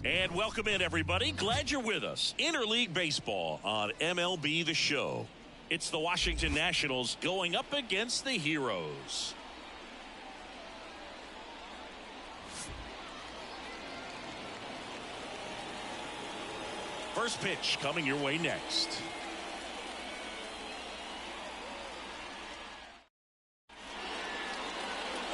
And welcome in, everybody. Glad you're with us. Interleague Baseball on MLB The Show. It's the Washington Nationals going up against the Heroes. First pitch coming your way next.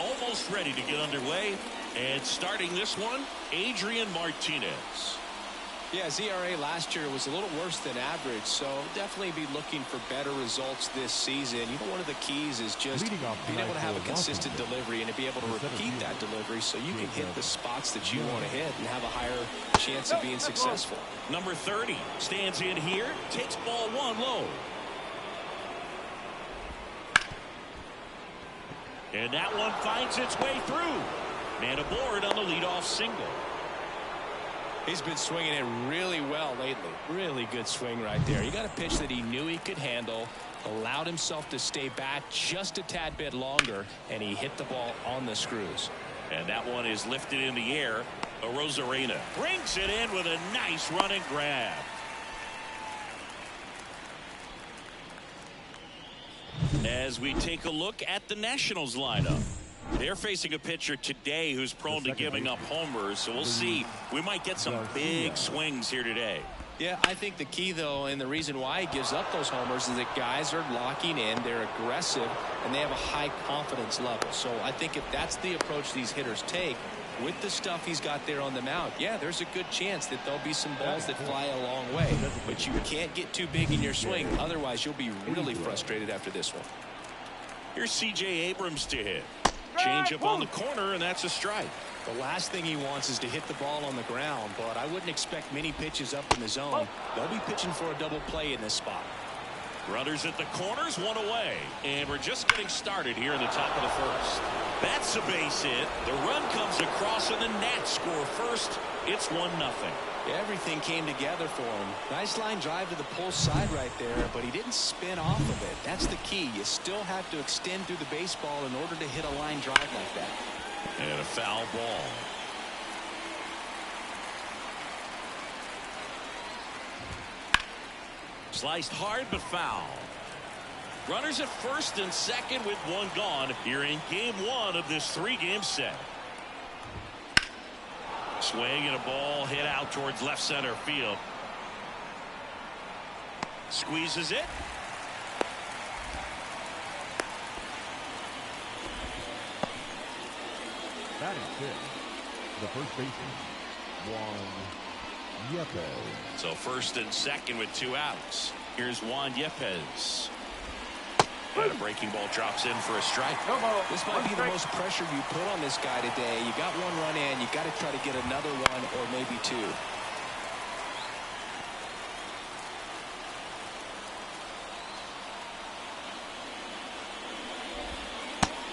Almost ready to get underway. And starting this one, Adrian Martinez. Yeah, his ERA last year was a little worse than average, so definitely be looking for better results this season. You know, one of the keys is just being able to have a consistent delivery and to be able to repeat that delivery so you can hit the spots that you want to hit and have a higher chance of being successful. Number 30 stands in here, takes ball one low. And that one finds its way through. Man aboard on the leadoff single. He's been swinging it really well lately. Really good swing right there. He got a pitch that he knew he could handle, allowed himself to stay back just a tad bit longer, and he hit the ball on the screws. And that one is lifted in the air. Arozarena brings it in with a nice running grab. As we take a look at the Nationals lineup. They're facing a pitcher today who's prone to giving up homers, so we'll see. We might get some big swings here today. Yeah, I think the key, though, and the reason why he gives up those homers is that guys are locking in, they're aggressive, and they have a high confidence level. So I think if that's the approach these hitters take, with the stuff he's got there on the mound, yeah, there's a good chance that there'll be some balls that fly a long way. But you can't get too big in your swing, otherwise you'll be really frustrated after this one. Here's C.J. Abrams to hit. Change up on the corner, and that's a strike. The last thing he wants is to hit the ball on the ground, but I wouldn't expect many pitches up in the zone. They'll be pitching for a double play in this spot. Runners at the corners, one away. And we're just getting started here in the top of the first. That's a base hit. The run comes across, and the Nats score first. It's 1-0. Everything came together for him. Nice line drive to the pull side right there, but he didn't spin off of it. That's the key. You still have to extend through the baseball in order to hit a line drive like that. And a foul ball. Sliced hard but foul. Runners at first and second with one gone here in game one of this three-game set. Swing and a ball hit out towards left center field. Squeezes it. Batting fifth, the first baseman, Juan Yepez. So first and second with two outs. Here's Juan Yepez. And a breaking ball drops in for a strike. This might be the most pressure you put on this guy today. You got one run in. You got to try to get another one or maybe two.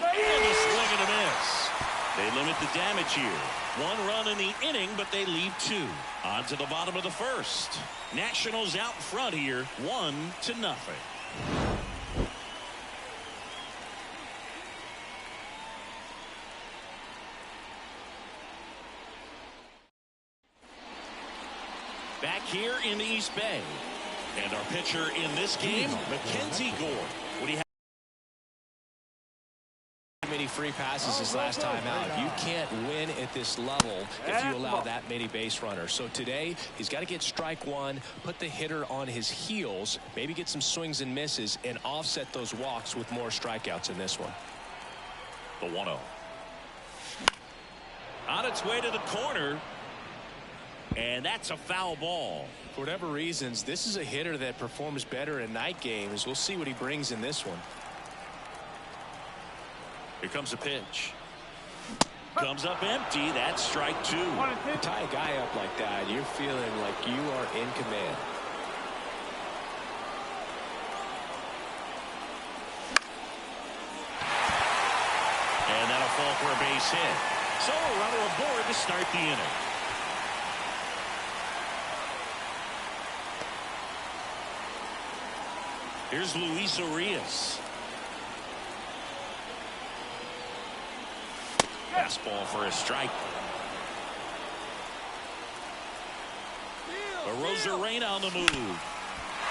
And a swing and a miss. limit the damage here. 1 run in the inning, but they leave 2. On to the bottom of the first. Nationals out front here, 1-0. Back here in the East Bay. And our pitcher in this game, Mackenzie Gore. What do you have? Many free passes his last time out. You can't win at this level if you allow that many base runners. So today, he's got to get strike 1, put the hitter on his heels, maybe get some swings and misses, and offset those walks with more strikeouts in this one. The 1-0. On its way to the corner. And that's a foul ball. For whatever reasons, this is a hitter that performs better in night games. We'll see what he brings in this one. Here comes a pitch. Comes up empty. That's strike 2. You tie a guy up like that, you're feeling like you are in command. And that'll fall for a base hit. So a runner aboard to start the inning. Here's Luis Urias. Fastball for a strike. Arozarena on the move.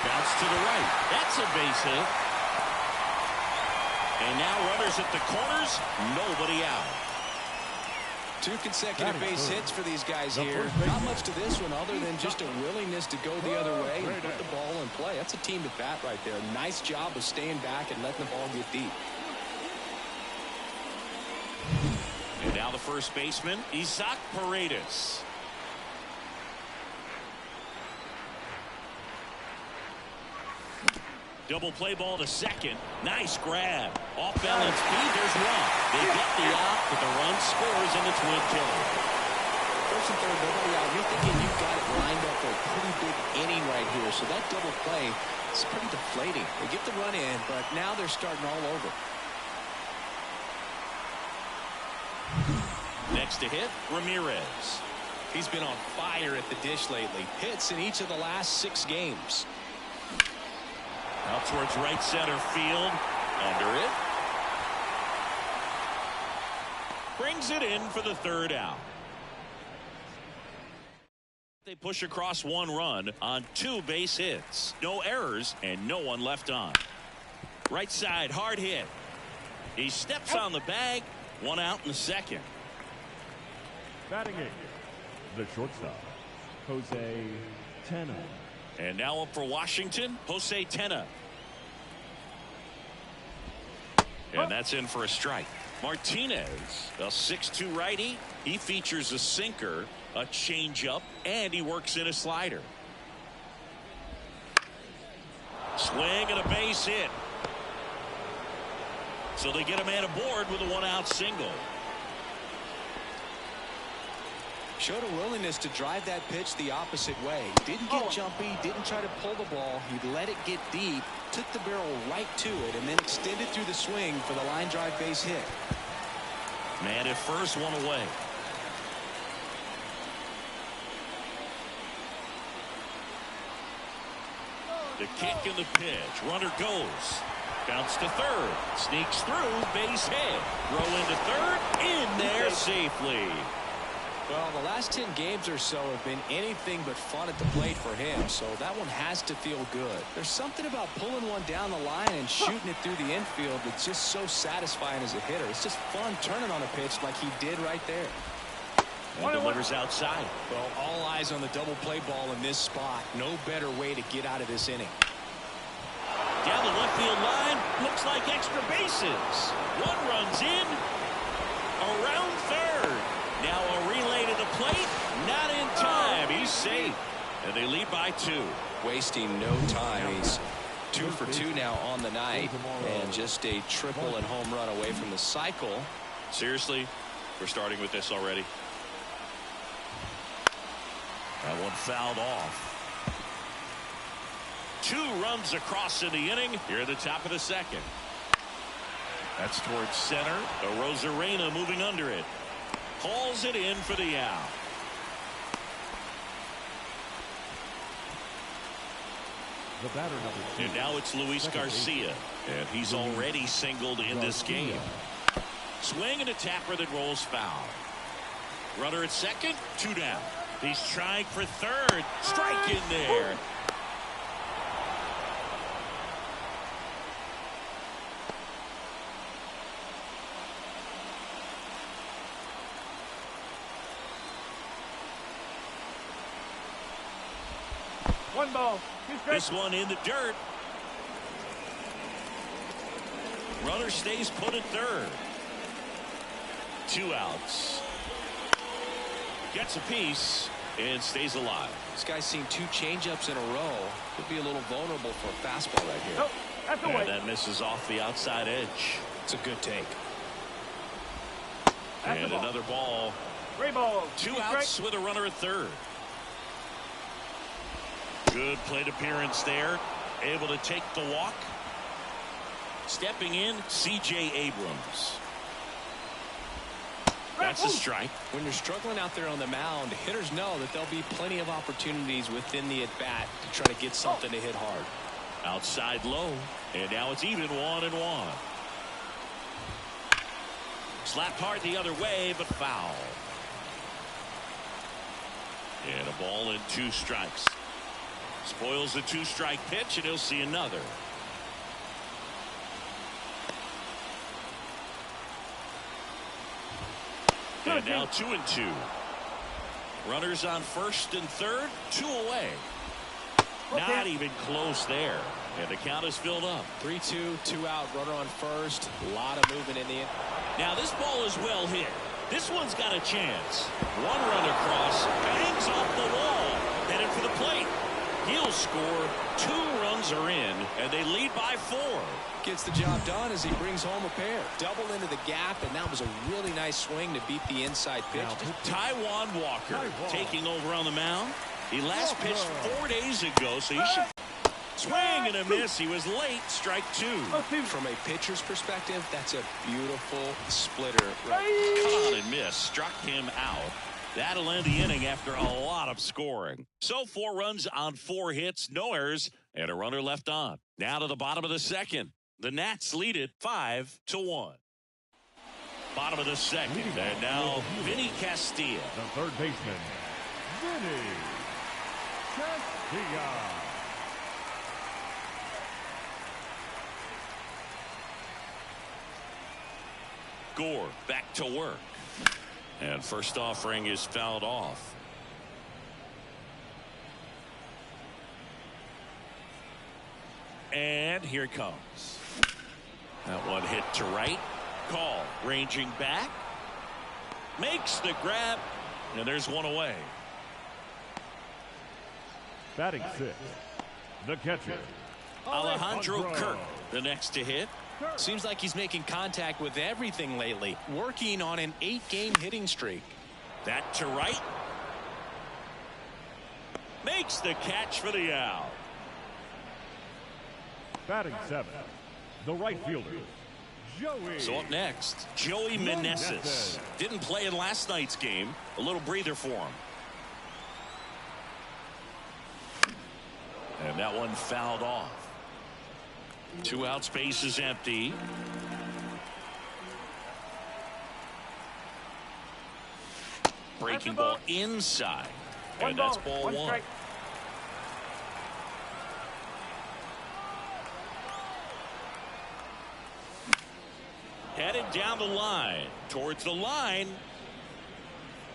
Bounce to the right. That's a base hit. And now runners at the corners. Nobody out. 2 consecutive base hits for these guys here. Not much to this one other than just a willingness to go the other way and put the ball in play. That's a team at bat right there. Nice job of staying back and letting the ball get deep. And now the first baseman, Isaac Paredes. Double play ball to second. Nice grab. Off balance feed. There's one. They get the out, but the run scores and it's Wood killer. First and third, nobody out. You're thinking you've got it lined up for a pretty big inning right here. So that double play is pretty deflating. They get the run in, but now they're starting all over. Next to hit, Ramirez. He's been on fire at the dish lately. Hits in each of the last 6 games. Out towards right center field. Under it. Brings it in for the 3rd out. They push across 1 run on 2 base hits. No errors and no one left on. Right side, hard hit. He steps on the bag. 1 out in the 2nd. Batting 8, the shortstop, Jose Tena. And now up for Washington, Jose Tena. And that's in for a strike. Martinez, a 6'2" righty. He features a sinker, a changeup, and he works in a slider. Swing and a base hit. So they get a man aboard with a 1-out single. Showed a willingness to drive that pitch the opposite way. Didn't get jumpy, didn't try to pull the ball. He let it get deep, took the barrel right to it, and then extended through the swing for the line drive base hit. Man at first, 1 away. The kick and the pitch. Runner goes. Bounce to third. Sneaks through. Base hit. Throw into third. In there safely. Well, the last 10 games or so have been anything but fun at the plate for him, so that one has to feel good. There's something about pulling one down the line and shooting it through the infield that's just so satisfying as a hitter. It's just fun turning on a pitch like he did right there. And delivers outside. Well, all eyes on the double play ball in this spot. No better way to get out of this inning. Down the left field line. Looks like extra bases. 1 runs in. Around third. Now a relay to the plate. Not in time. He's safe. And they lead by 2. Wasting no time. He's 2 for 2 now on the night. And just a triple and home run away from the cycle. Seriously, we're starting with this already. That one fouled off. 2 runs across in the inning here at the top of the 2nd. That's towards center. Arozarena moving under it. hauls it in for the out. The batter number 2. And now it's Luis Garcia, and he's already singled in this game. Swing and a tapper that rolls foul. Runner at second, 2 down. He's trying for third. Strike in there. One ball. This one in the dirt. Runner stays put at third. 2 outs. Gets a piece and stays alive. This guy's seen 2 changeups in a row. Could be a little vulnerable for a fastball right here. Oh, that's And that misses off the outside edge. It's a good take. And another ball. Three balls. 2 outs with a runner at third. Good plate appearance there. Able to take the walk. Stepping in, C.J. Abrams. That's a strike. When you're struggling out there on the mound, hitters know that there'll be plenty of opportunities within the at-bat to try to get something to hit hard. Outside low, and now it's even 1-1. Slapped hard the other way, but foul. And a ball and 2 strikes. Spoils the 2-strike pitch, and he'll see another. And now 2-2. Runners on first and third, 2 away. Not even close there. And the count is filled up. 3-2, 2 out, runner on first. A lot of movement in the end. Now this ball is well hit. This one's got a chance. 1 run across, bangs off the wall, headed for the plate. He'll score. 2 runs are in, and they lead by 4. Gets the job done as he brings home a pair. Double into the gap, and that was a really nice swing to beat the inside pitch. Taijuan Walker taking over on the mound. He last pitched 4 days ago, so he should swing and a miss. He was late. Strike 2. From a pitcher's perspective, that's a beautiful splitter. Caught and missed. Struck him out. That'll end the inning after a lot of scoring. So 4 runs on 4 hits, no errors, and a runner left on. Now to the bottom of the second. The Nats lead it 5-1. Bottom of the second, and now Vinny Castilla. The third baseman, Vinny Castilla. Gore back to work. And first offering is fouled off. And here it comes. That one hit to right. Call ranging back. Makes the grab. And there's one away. Batting 6, the catcher, Alejandro Kirk, the next to hit. Seems like he's making contact with everything lately. Working on an 8-game hitting streak. That to right. Makes the catch for the out. Batting 7, the right fielder, Joey. So up next, Joey Meneses. Didn't play in last night's game. A little breather for him. And that one fouled off. 2 out, space is empty. Breaking ball inside. And that's ball 1. Headed down the line. Towards the line.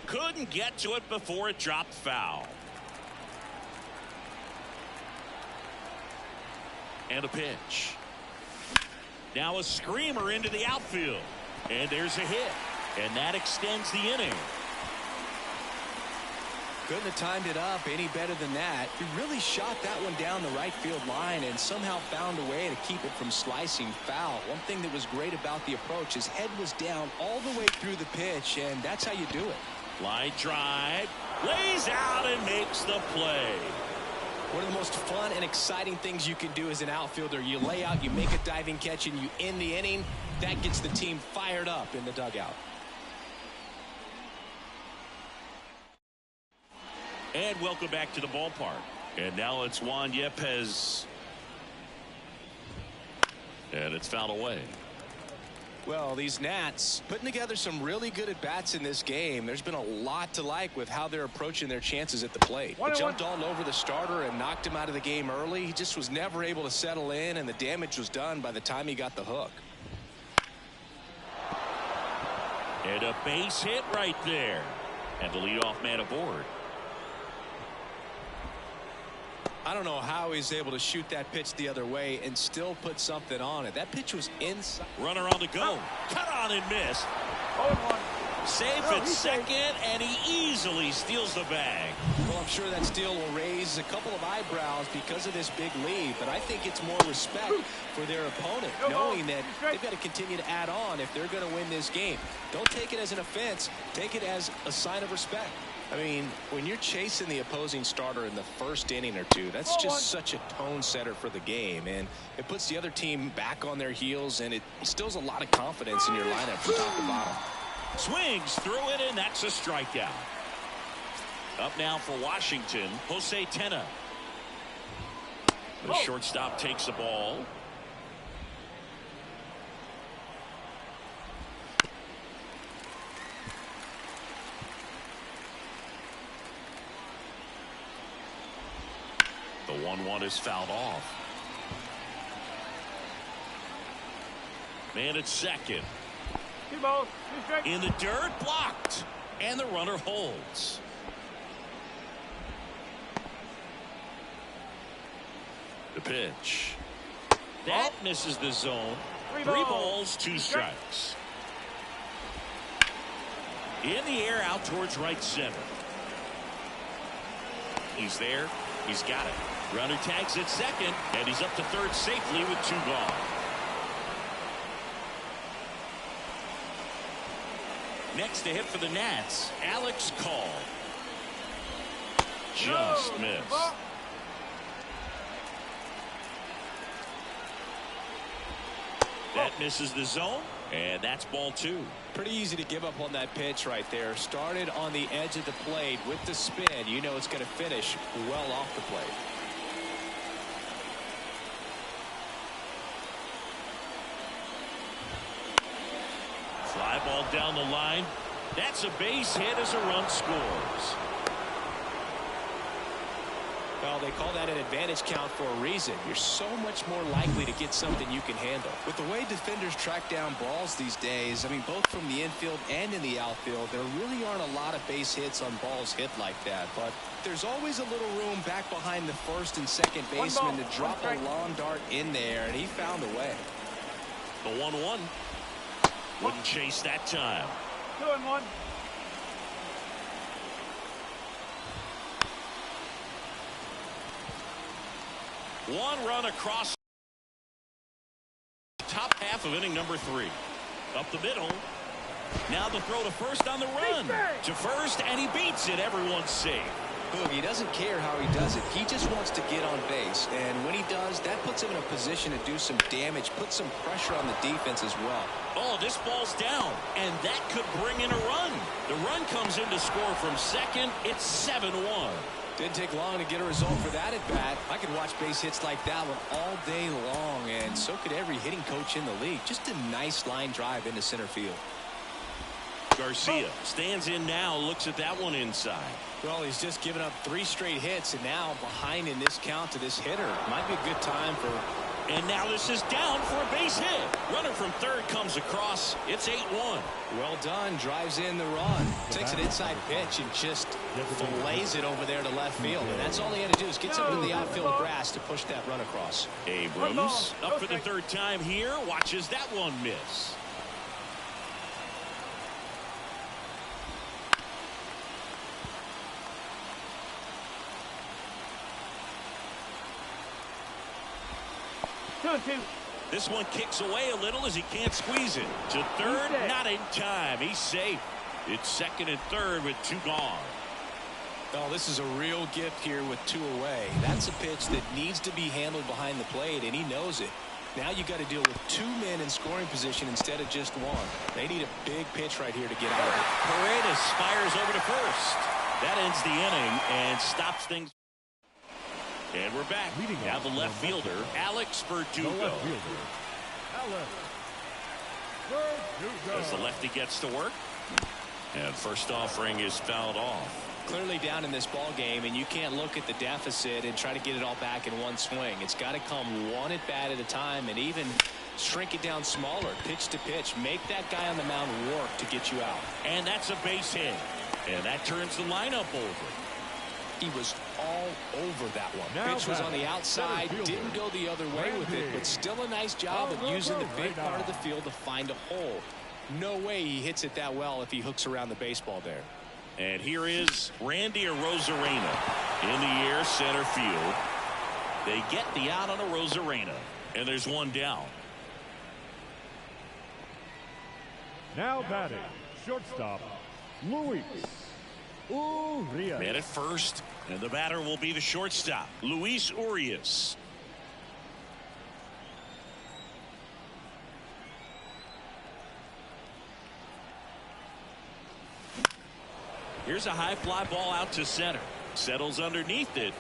Couldn't get to it before it dropped foul. And a pitch. Now a screamer into the outfield. And there's a hit. And that extends the inning. Couldn't have timed it up any better than that. He really shot that one down the right field line and somehow found a way to keep it from slicing foul. One thing that was great about the approach, his head was down all the way through the pitch, and that's how you do it. Line drive. Lays out and makes the play. One of the most fun and exciting things you can do as an outfielder. You lay out, you make a diving catch, and you end the inning. That gets the team fired up in the dugout. And welcome back to the ballpark. And now it's Juan Yepez. And it's fouled away. Well, these Nats putting together some really good at-bats in this game. There's been a lot to like with how they're approaching their chances at the plate. They jumped all over the starter and knocked him out of the game early. He just was never able to settle in, and the damage was done by the time he got the hook. And a base hit right there. And the leadoff man aboard. I don't know how he's able to shoot that pitch the other way and still put something on it. That pitch was inside. Runner on the go. Cut on and miss. 0-1. Safe at second, and he easily steals the bag. Well, I'm sure that steal will raise a couple of eyebrows because of this big lead, but I think it's more respect for their opponent, knowing that they've got to continue to add on if they're going to win this game. Don't take it as an offense. Take it as a sign of respect. I mean, when you're chasing the opposing starter in the first inning or two, that's just such a tone setter for the game, and it puts the other team back on their heels, and it instills a lot of confidence in your lineup from top to bottom. Swings through it, and that's a strikeout. Up now for Washington, Jose Tena. The shortstop takes the ball. The 1-1 is fouled off. Man at second. 2 balls, 2 strikes. In the dirt, blocked. And the runner holds. The pitch. That misses the zone. 3 balls, 2 strikes. In the air, out towards right center. He's there. He's got it. Runner tags at second, and he's up to third safely with 2 gone. Next to hit for the Nats, Alex Call. Just missed. That misses the zone, and that's ball 2. Pretty easy to give up on that pitch right there. Started on the edge of the plate with the spin. You know it's going to finish well off the plate. Fly ball down the line. That's a base hit as a run scores. Well, they call that an advantage count for a reason. You're so much more likely to get something you can handle. With the way defenders track down balls these days, I mean, both from the infield and in the outfield, there really aren't a lot of base hits on balls hit like that. But there's always a little room back behind the first and second baseman to drop a long dart in there, and he found a way. The 1-1. Wouldn't chase that time. 2-1. One run across top half of inning number 3. Up the middle. Now the throw to first on the run. To first, and he beats it. Everyone's safe. He doesn't care how he does it. He just wants to get on base. And when he does, that puts him in a position to do some damage, put some pressure on the defense as well. Oh, this ball's down, and that could bring in a run. The run comes in to score from second. It's 7-1. Didn't take long to get a result for that at bat. I could watch base hits like that one all day long, and so could every hitting coach in the league. Just a nice line drive into center field. Garcia stands in now, looks at that one inside. Well, he's just given up 3 straight hits, and now behind in this count to this hitter. Might be a good time for... And now this is down for a base hit. Runner from third comes across. It's 8-1. Well done. Drives in the run. Takes an inside pitch and just fillets it over there to left field. And that's all he had to do is get something in the outfield grass to push that run across. Abrams up for the third time here. Watches that one miss. This one kicks away a little as he can't squeeze it. To third, not in time. He's safe. It's second and third with 2 gone. Well, this is a real gift here with 2 away. That's a pitch that needs to be handled behind the plate, and he knows it. Now you got to deal with 2 men in scoring position instead of just 1. They need a big pitch right here to get out of it. Paredes fires over to first. That ends the inning and stops things. And we're back. Now the left fielder, Alex Verdugo. As the lefty gets to work. And first offering is fouled off. Clearly down in this ball game, and you can't look at the deficit and try to get it all back in one swing. It's got to come one at bat at a time, and even shrink it down smaller, pitch to pitch. Make that guy on the mound work to get you out. And that's a base hit. And that turns the lineup over. He was all over that one. Now Pitch was on the outside, didn't go the other way with it, but still a nice job of using the big part of the field to find a hole. No way he hits it that well if he hooks around the baseball there. And here is Randy Arozarena in the air, center field. They get the out on Arozarena, and there's one down. Now batting, shortstop, Luis Urias. Man at first, and the batter will be the shortstop, Luis Urias. Here's a high fly ball out to center. Settles underneath it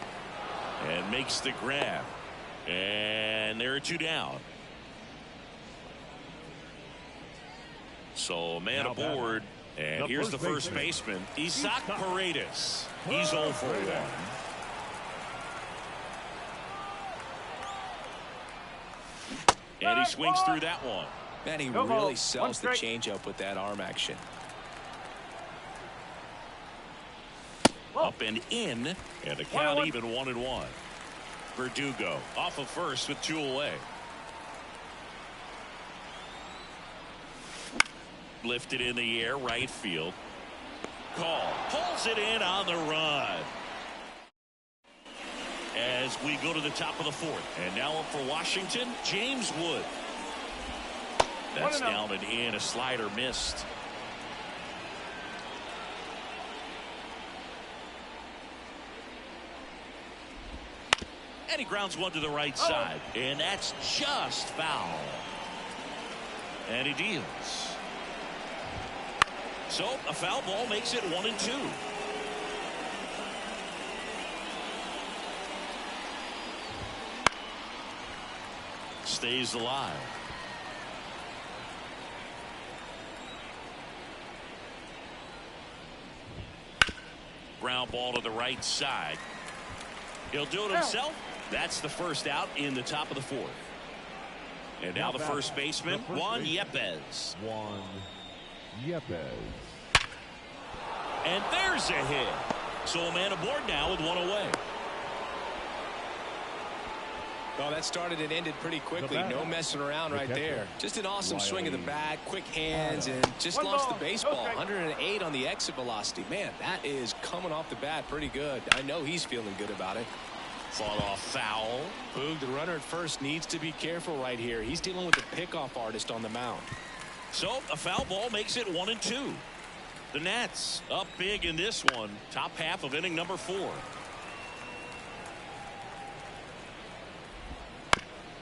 and makes the grab. And there are two down. So man now aboard. And here's the first baseman, Isaac Paredes. He's 0 for 1. And he swings through that one. Man, he really sells the changeup with that arm action. Up and in, and the count even 1-1. Verdugo off of first with 2 away. Lifted in the air, right field. Call pulls it in on the run. As we go to the top of the 4th, and now up for Washington, James Wood. That's down and in, a slider missed. And he grounds one to the right side, and that's just foul. And he deals. So a foul ball makes it 1-2. Stays alive. Ground ball to the right side. He'll do it himself. That's the first out in the top of the 4th. And now the first baseman, Juan Yepez. Juan Yepez. And there's a hit. So a man aboard now with 1 away. Well, that started and ended pretty quickly. No messing around right there. Just an awesome swing of the bat, quick hands, and just launched the baseball. 108 on the exit velocity. Man, that is coming off the bat pretty good. I know he's feeling good about it. Fought off foul. Boog, the runner at first, needs to be careful right here. He's dealing with a pickoff artist on the mound. So a foul ball makes it 1-2. The Nats up big in this one. Top half of inning number 4.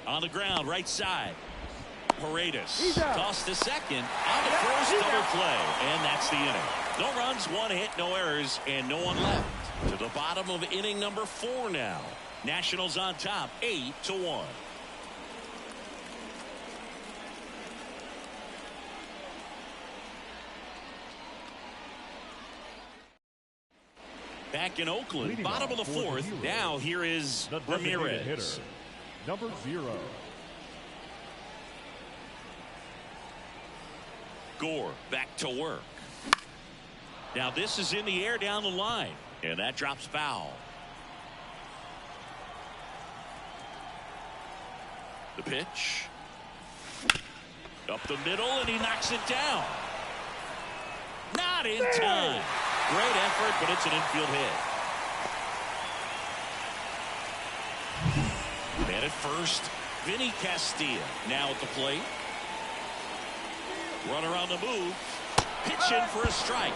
On the ground, right side. Paredes tossed to second. On the first, double play. And that's the inning. No runs, 1 hit, no errors, and no one left. To the bottom of inning number 4 now. Nationals on top, 8-1. Back in Oakland, Leading bottom of the 4th. Now here is the Ramirez. Hitter, number 0. Gore back to work. Now this is in the air down the line, and that drops foul. The pitch. Up the middle, and he knocks it down. Not in time. Great effort, but it's an infield hit. Man at first, Vinny Castilla now at the plate. Runner on the move. Pitch in for a strike.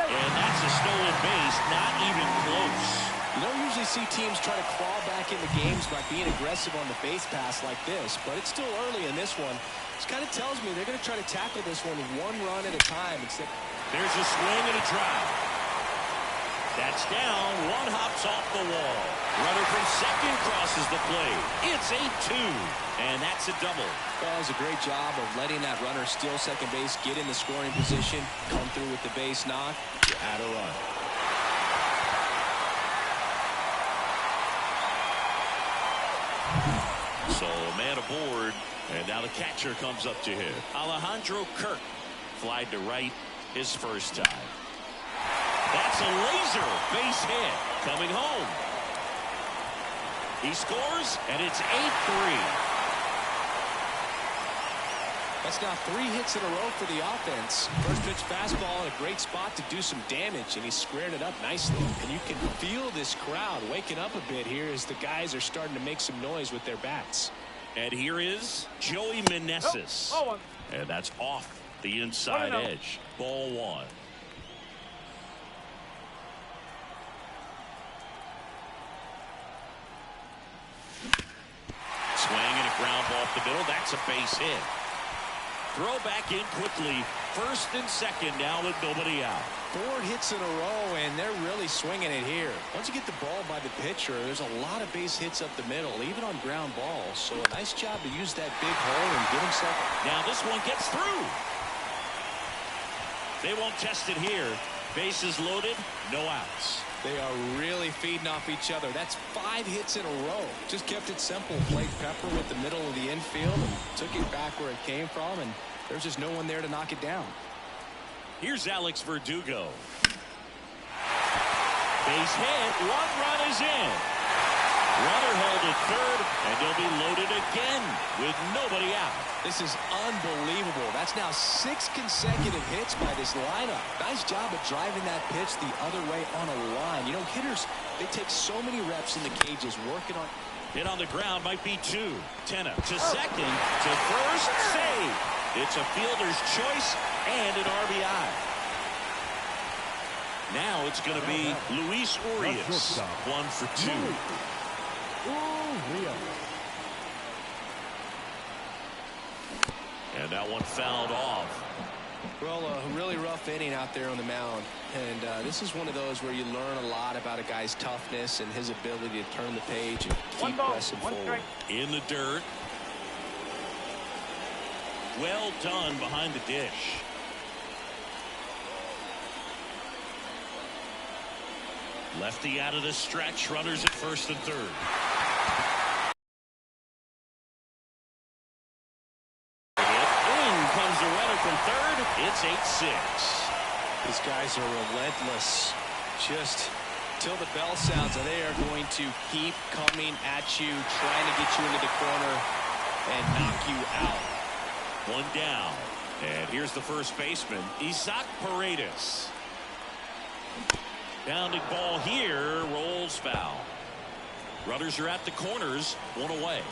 And that's a stolen base, not even close. You don't usually see teams try to claw back into games by being aggressive on the base pass like this, but it's still early in this one. This kind of tells me they're going to try to tackle this one run at a time. There's a swing and a drive. That's down. One hops off the wall. Runner from second crosses the plate. It's a 2. And that's a double. Well, it was a great job of letting that runner steal second base, get in the scoring position, come through with the base knock, to add a run. So a man aboard, and now the catcher comes up to him. Alejandro Kirk flied to right his first time. That's a laser base hit coming home. He scores, and it's 8-3. That's now 3 hits in a row for the offense. First pitch fastball in a great spot to do some damage, and he squared it up nicely. And you can feel this crowd waking up a bit here as the guys are starting to make some noise with their bats. And here is Joey Meneses. And that's off the inside edge. Ball 1. Swing and a ground ball off the middle. That's a base hit. Throw back in quickly. First and second now with nobody out. 4 hits in a row, and they're really swinging it here. Once you get the ball by the pitcher, there's a lot of base hits up the middle, even on ground balls. So a nice job to use that big hole and get himself. Now this one gets through. They won't test it here. Bases loaded, no outs. They are really feeding off each other. That's 5 hits in a row. Just kept it simple. Played Pepper with the middle of the infield and took it back where it came from, and there's just no one there to knock it down. Here's Alex Verdugo. Base hit. 1 run is in. Runner held at third, and they'll be loaded again with nobody out. This is unbelievable. That's now 6 consecutive hits by this lineup. Nice job of driving that pitch the other way on a line. You know, hitters, they take so many reps in the cages working on. Hit on the ground might be 2. Tenna to second, to first, save. It's a fielder's choice and an RBI. Now it's going to be Luis Urias. 1 for 2. And that one fouled off. Well, a really rough inning out there on the mound. And this is one of those where you learn a lot about a guy's toughness and his ability to turn the page and keep pressing forward. In the dirt. Well done behind the dish. Lefty out of the stretch. Runners at first and third. In comes the runner from third. It's 8-6. These guys are relentless. Just till the bell sounds, and they are going to keep coming at you, trying to get you into the corner and knock you out. 1 down. And here's the first baseman, Isaac Paredes. Bounding ball here, rolls foul. Runners are at the corners, 1 away.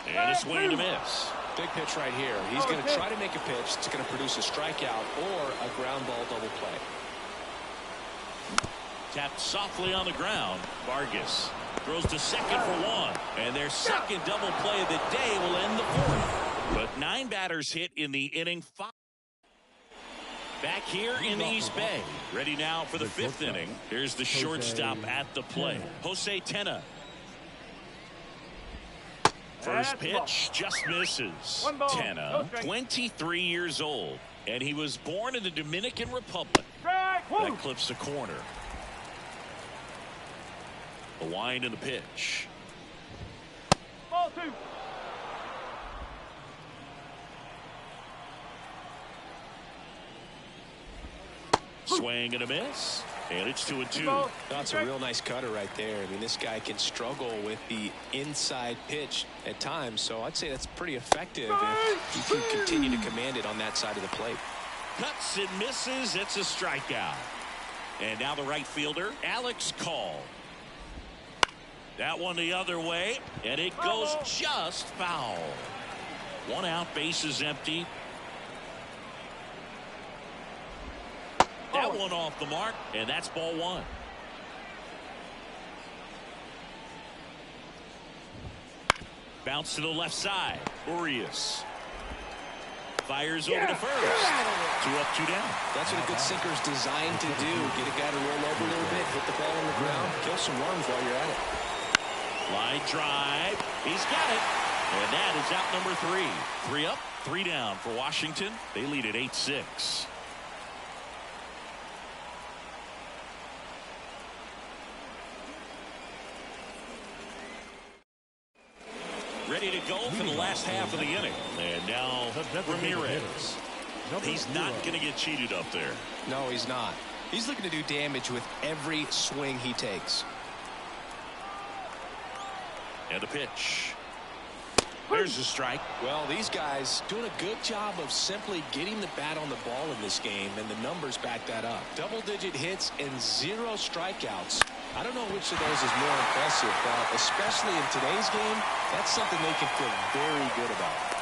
And a swing and a miss. Big pitch right here. He's going to try to make a pitch that's going to produce a strikeout or a ground ball double play. Tapped softly on the ground. Vargas throws to second for 1. And their second double play of the day will end the 4th. But 9 batters hit in the inning. 5. Back here in the East Bay. Ready now for the 5th inning. Here's the shortstop at the plate. Jose Tenna. First pitch just misses. Tenna, 23 years old, and he was born in the Dominican Republic. That clips the corner. The wind and the pitch. Ball 2. Swing and a miss. And it's 2-2. That's a real nice cutter right there. I mean, this guy can struggle with the inside pitch at times, so I'd say that's pretty effective if you can continue to command it on that side of the plate. Cuts and misses. It's a strikeout. And now the right fielder, Alex Call. That one the other way, and it goes just foul. 1 out, bases empty. That one off the mark, and that's ball 1. Bounce to the left side. Urias Fires over to first. 2 up, 2 down. That's what a good sinker's designed to do. Get a guy to roll over a little bit, hit the ball on the ground, kill some worms while you're at it. Line drive. He's got it. And that is out number 3. 3 up, 3 down for Washington. They lead at 8-6. Ready to go for the last half of the inning. And now Ramirez. He's not going to get cheated up there. No, he's not. He's looking to do damage with every swing he takes. And a pitch. There's a strike. Well, these guys doing a good job of simply getting the bat on the ball in this game, and the numbers back that up. Double-digit hits and 0 strikeouts. I don't know which of those is more impressive, but especially in today's game, that's something they can feel very good about.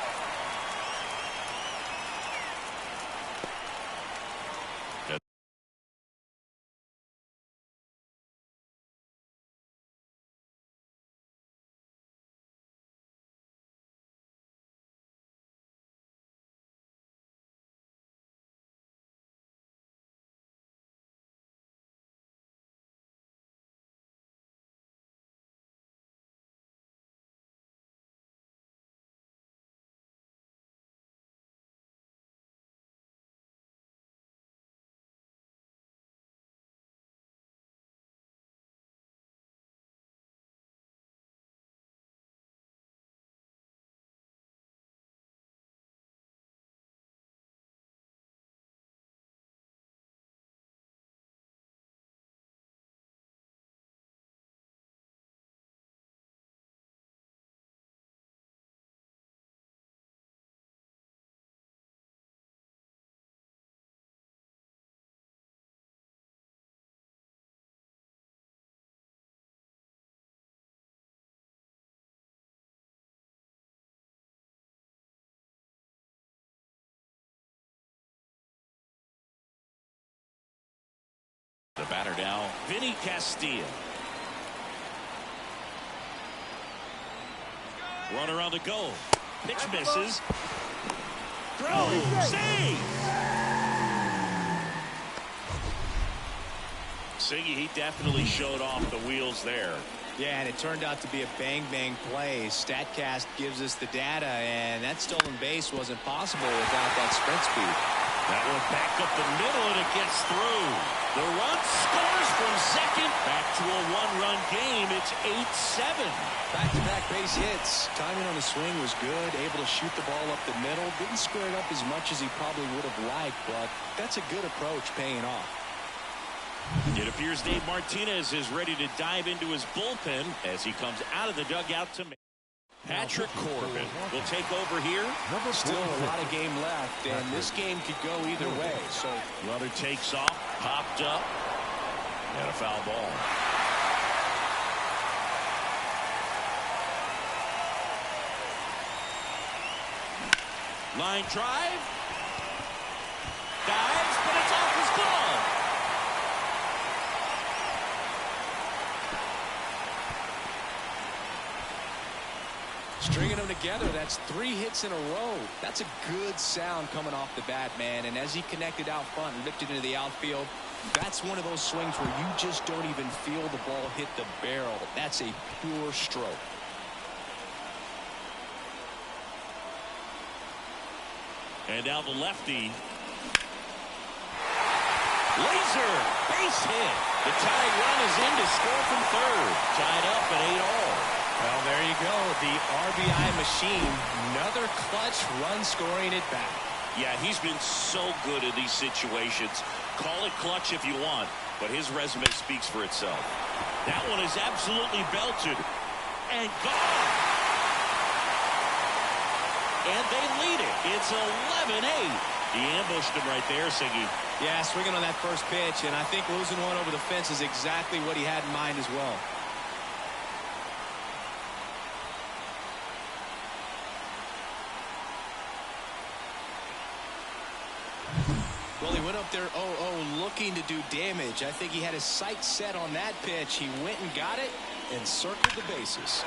The batter now, Vinny Castilla. Runner on the go. Pitch misses. Throw. Save. Siggy, he definitely showed off the wheels there. Yeah, and it turned out to be a bang-bang play. StatCast gives us the data, and that stolen base wasn't possible without that sprint speed. That one back up the middle, and it gets through. The run scores from second. Back to a 1-run game. It's 8-7. Back-to-back base hits. Timing on the swing was good. Able to shoot the ball up the middle. Didn't square it up as much as he probably would have liked, but that's a good approach paying off. It appears Dave Martinez is ready to dive into his bullpen as he comes out of the dugout to make. Patrick Corbin will take over here. Still a lot of game left, and this game could go either way. So runner takes off, popped up, and a foul ball. Line drive. Dives, but it's off his glove. Stringing them together, that's 3 hits in a row. That's a good sound coming off the bat, man. And as he connected out front and ripped it into the outfield, that's one of those swings where you just don't even feel the ball hit the barrel. That's a pure stroke. And now the lefty. Laser base hit. The tie run is in to score from third. Tied up at 8-all. Well, there you go. The RBI machine. Another clutch run scoring at bat. Yeah, he's been so good in these situations. Call it clutch if you want, but his resume speaks for itself. That one is absolutely belted and gone. And they lead it. It's 11-8. He ambushed him right there, Siggy. Yeah, swinging on that first pitch, and I think losing one over the fence is exactly what he had in mind as well. Well, he went up there 0-0 looking to do damage. I think he had his sights set on that pitch. He went and got it and circled the bases.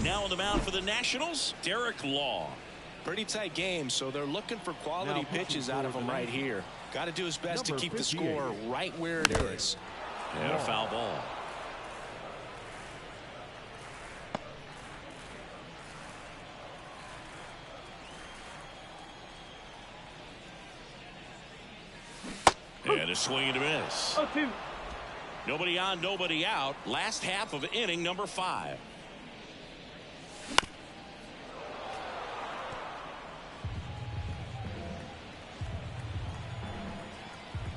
Now on the mound for the Nationals, Derek Law. Pretty tight game, so they're looking for quality pitches out of him right here. Got to do his best to keep the score right where it is. And a foul ball. And a swing and a miss. 0-2. Nobody on, nobody out. Last half of inning number 5.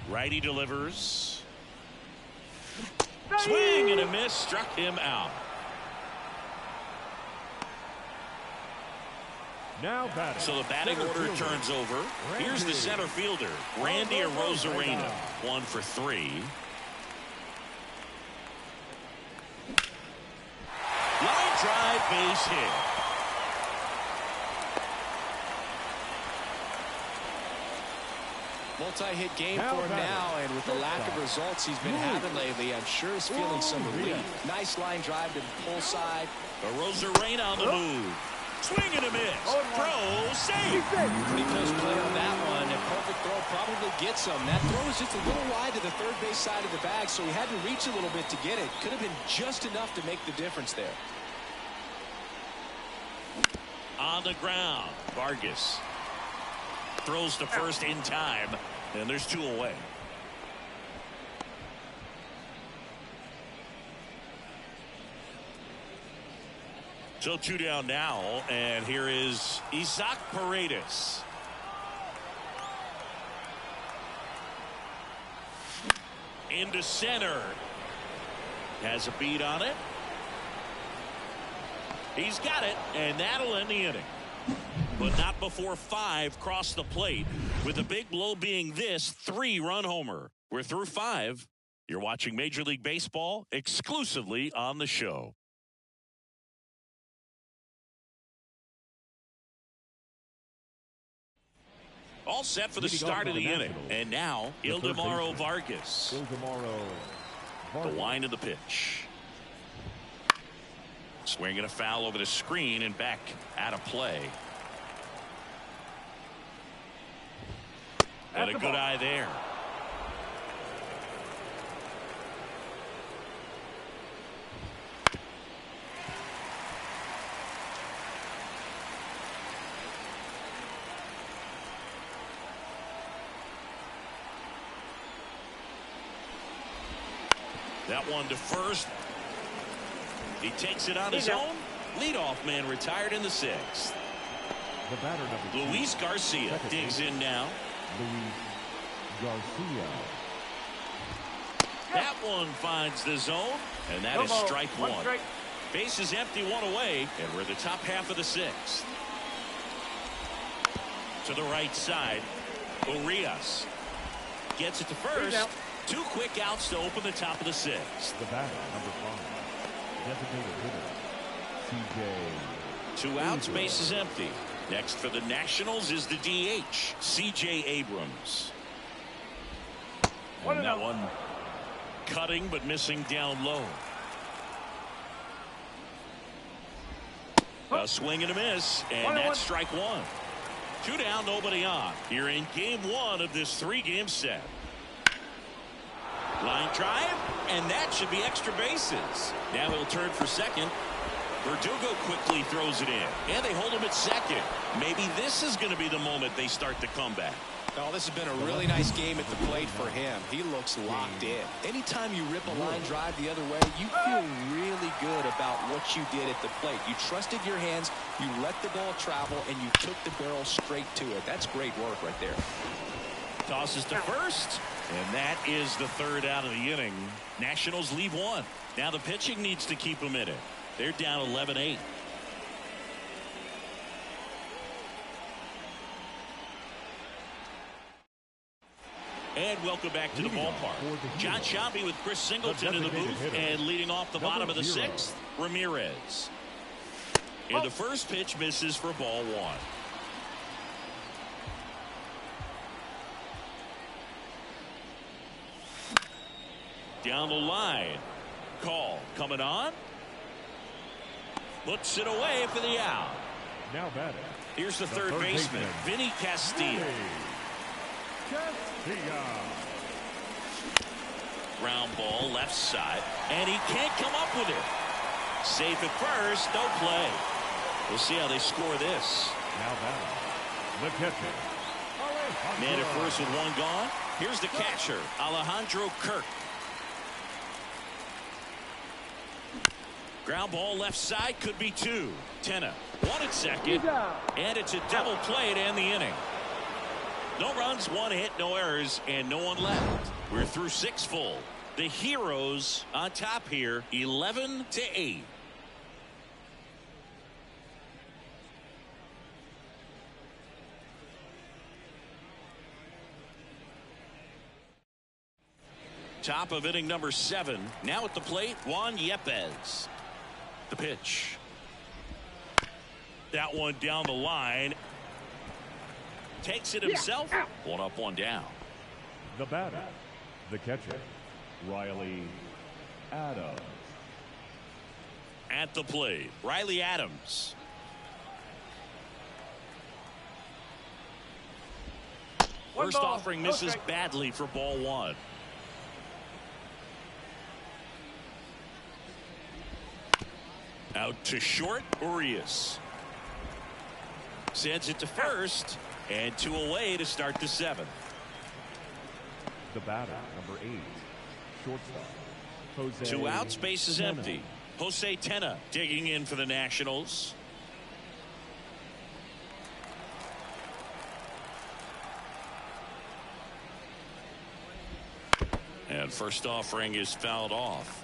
Righty delivers. Swing and a miss, struck him out. Now batting. So the batting order turns over. Here's the center fielder, Randy Arozarena. 1 for 3. Line drive, base hit. Multi-hit game for him now, and with the lack of results he's been having lately, I'm sure he's feeling some relief. Nice line drive to the pull side. Arozarena on the move. Swing and a miss. Throw, save. Pretty close play on that one. A perfect throw probably gets him. That throw was just a little wide to the third base side of the bag, so he had to reach a little bit to get it. Could have been just enough to make the difference there. On the ground, Vargas throws to first in time, and there's 2 away. So 2 down now, and here is Isaac Paredes. Into center. Has a beat on it. He's got it, and that'll end the inning. But not before 5 cross the plate, with the big blow being this 3-run homer. We're through 5. You're watching Major League Baseball exclusively on the show. All set for the start of the inning. And now, Ildemaro Vargas. The wind of the pitch. Swinging a foul over the screen and back out of play. And a good eye there. That one to first. He takes it on his own. Leadoff man retired in the 6th. The batter number 2. Luis Garcia digs in now. Luis Garcia. That one finds the zone, and that is strike 1. Base is empty, 1 away, and we're the top half of the 6th. To the right side, Urias gets it to first. 2 quick outs to open the top of the 6th. The batter number 5. Designated hitter. CJ. 2 outs, base is empty. Next for the Nationals is the DH, CJ Abrams. And that one cutting but missing down low. A swing and a miss, and that's strike 1. 2 down, nobody on. Here in game 1 of this 3-game set. Line drive, and that should be extra bases. Now he'll turn for second. Verdugo quickly throws it in, and they hold him at second. Maybe this is going to be the moment they start the comeback. Oh, this has been a really nice game at the plate for him. He looks locked in. Anytime you rip a line drive the other way, you feel really good about what you did at the plate. You trusted your hands, you let the ball travel, and you took the barrel straight to it. That's great work right there. Tosses to first, and that is the 3rd out of the inning. Nationals leave 1. Now the pitching needs to keep them in it. They're down 11-8. And welcome back to the ballpark. John Sciambi with Chris Singleton in the booth, and leading off the bottom of the 6th, Ramirez. And the first pitch misses for ball 1. Down the line. Call coming on. Puts it away for the out. Now batting. Here's the third baseman, Vinny Castilla. Ground ball left side, and he can't come up with it. Safe at first, no play. We'll see how they score this. Now batting. The catcher. Man at first with one gone. Here's the catcher, Alejandro Kirk. Ground ball left side, could be two. Tenna, one at second, and it's a double play to end the inning. No runs, one hit, no errors, and no one left. We're through 6 full. The Heroes on top here, 11-8. Top of inning number 7. Now at the plate, Juan Yepez. The pitch. That one down the line. Takes it himself. One up, one down. The batter. The catcher. Riley Adams. At the plate, Riley Adams. First offering misses badly for ball 1. Out to short, Urias. Sends it to first, and 2 away to start the 7th. The batter, number 8, shortstop, Jose 2 outs, base is Tenna. empty. Jose Tenna digging in for the Nationals. And first offering is fouled off.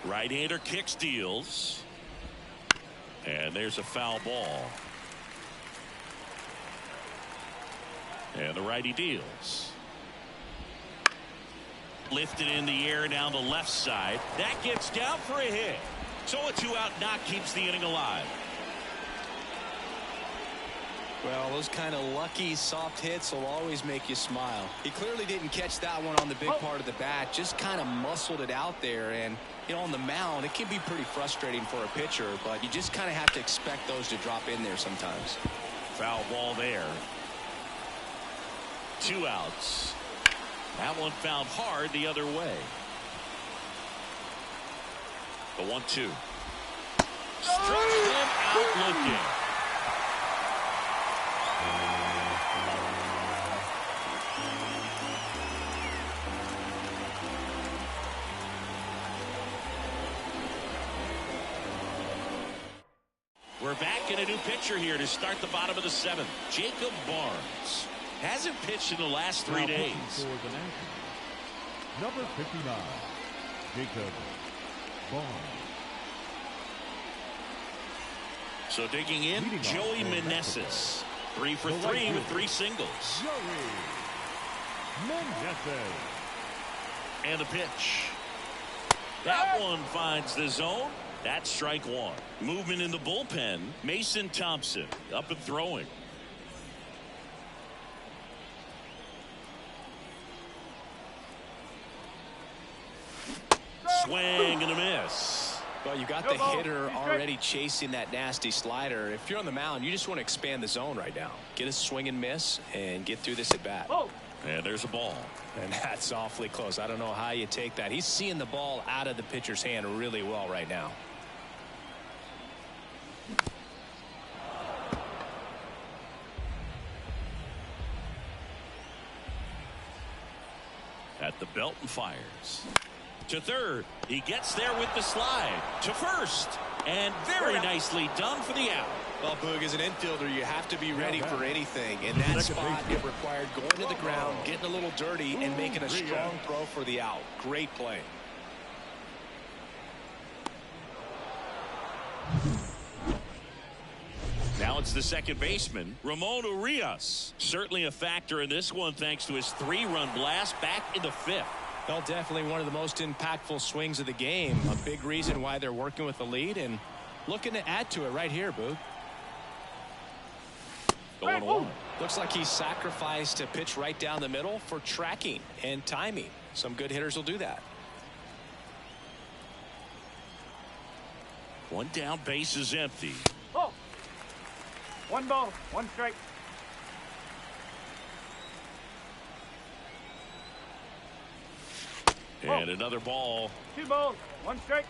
Right-hander kicks, deals. And there's a foul ball. And the righty deals. Lifted in the air down the left side. That gets down for a hit. So a 2-out knock keeps the inning alive. Well, those kind of lucky soft hits will always make you smile. He clearly didn't catch that one on the big part of the bat, just kind of muscled it out there. And you know, on the mound it can be pretty frustrating for a pitcher, but you just kind of have to expect those to drop in there sometimes. Foul ball there. 2 outs. That one fouled hard the other way. The 1-2. Struck him out looking. We're back in a new pitcher here to start the bottom of the 7th. Jacob Barnes hasn't pitched in the last 3 days. For the Nationals, number 59, Jacob Barnes. So digging in, Leading off Joey for Meneses. 3 for The 3 right with fielder, 3 singles. Joey Meneses. And the pitch. That one finds the zone. That's strike 1. Movement in the bullpen. Mason Thompson up and throwing. Swing and a miss. Well, you got the hitter already chasing that nasty slider. If you're on the mound, you just want to expand the zone right now. Get a swing and miss and get through this at bat. And there's a ball. And that's awfully close. I don't know how you take that. He's seeing the ball out of the pitcher's hand really well right now. At the belt and fires. To third. He gets there with the slide. To first. And very nicely done for the out. Well, Boog, as an infielder, you have to be ready for anything. In that spot, it required going to the ground, getting a little dirty, and making a strong throw for the out. Great play. Now it's the second baseman, Ramon Urias. Certainly a factor in this one thanks to his 3-run blast back in the 5th. Well, definitely one of the most impactful swings of the game. A big reason why they're working with the lead and looking to add to it right here, Boog. Going on. Looks like he sacrificed a pitch right down the middle for tracking and timing. Some good hitters will do that. One down, base is empty. Oh. One ball, one strike. And another ball. Two balls, one strike.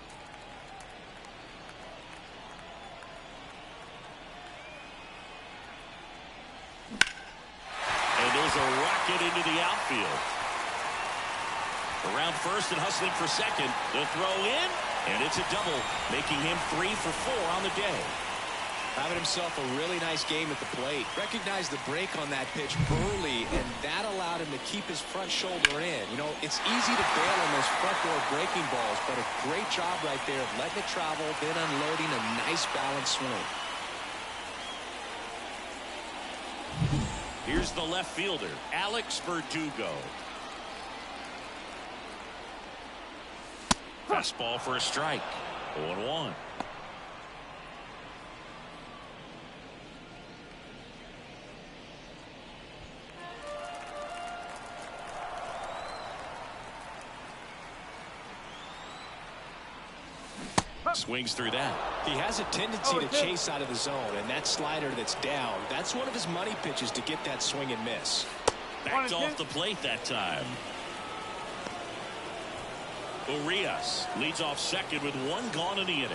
And there's a rocket into the outfield. Around first and hustling for second. The throw in, and it's a double, making him 3 for 4 on the day. Having himself a really nice game at the plate. Recognized the break on that pitch early, and that allowed him to keep his front shoulder in. You know, it's easy to bail on those front door breaking balls, but a great job right there of letting it travel, then unloading a nice balanced swing. Here's the left fielder, Alex Verdugo. Fastball for a strike. 0-1. Swings through that. He has a tendency to chase out of the zone, and that slider that's down, that's one of his money pitches to get that swing and miss. Backed off the plate that time. Urias leads off second with 1 gone in the inning.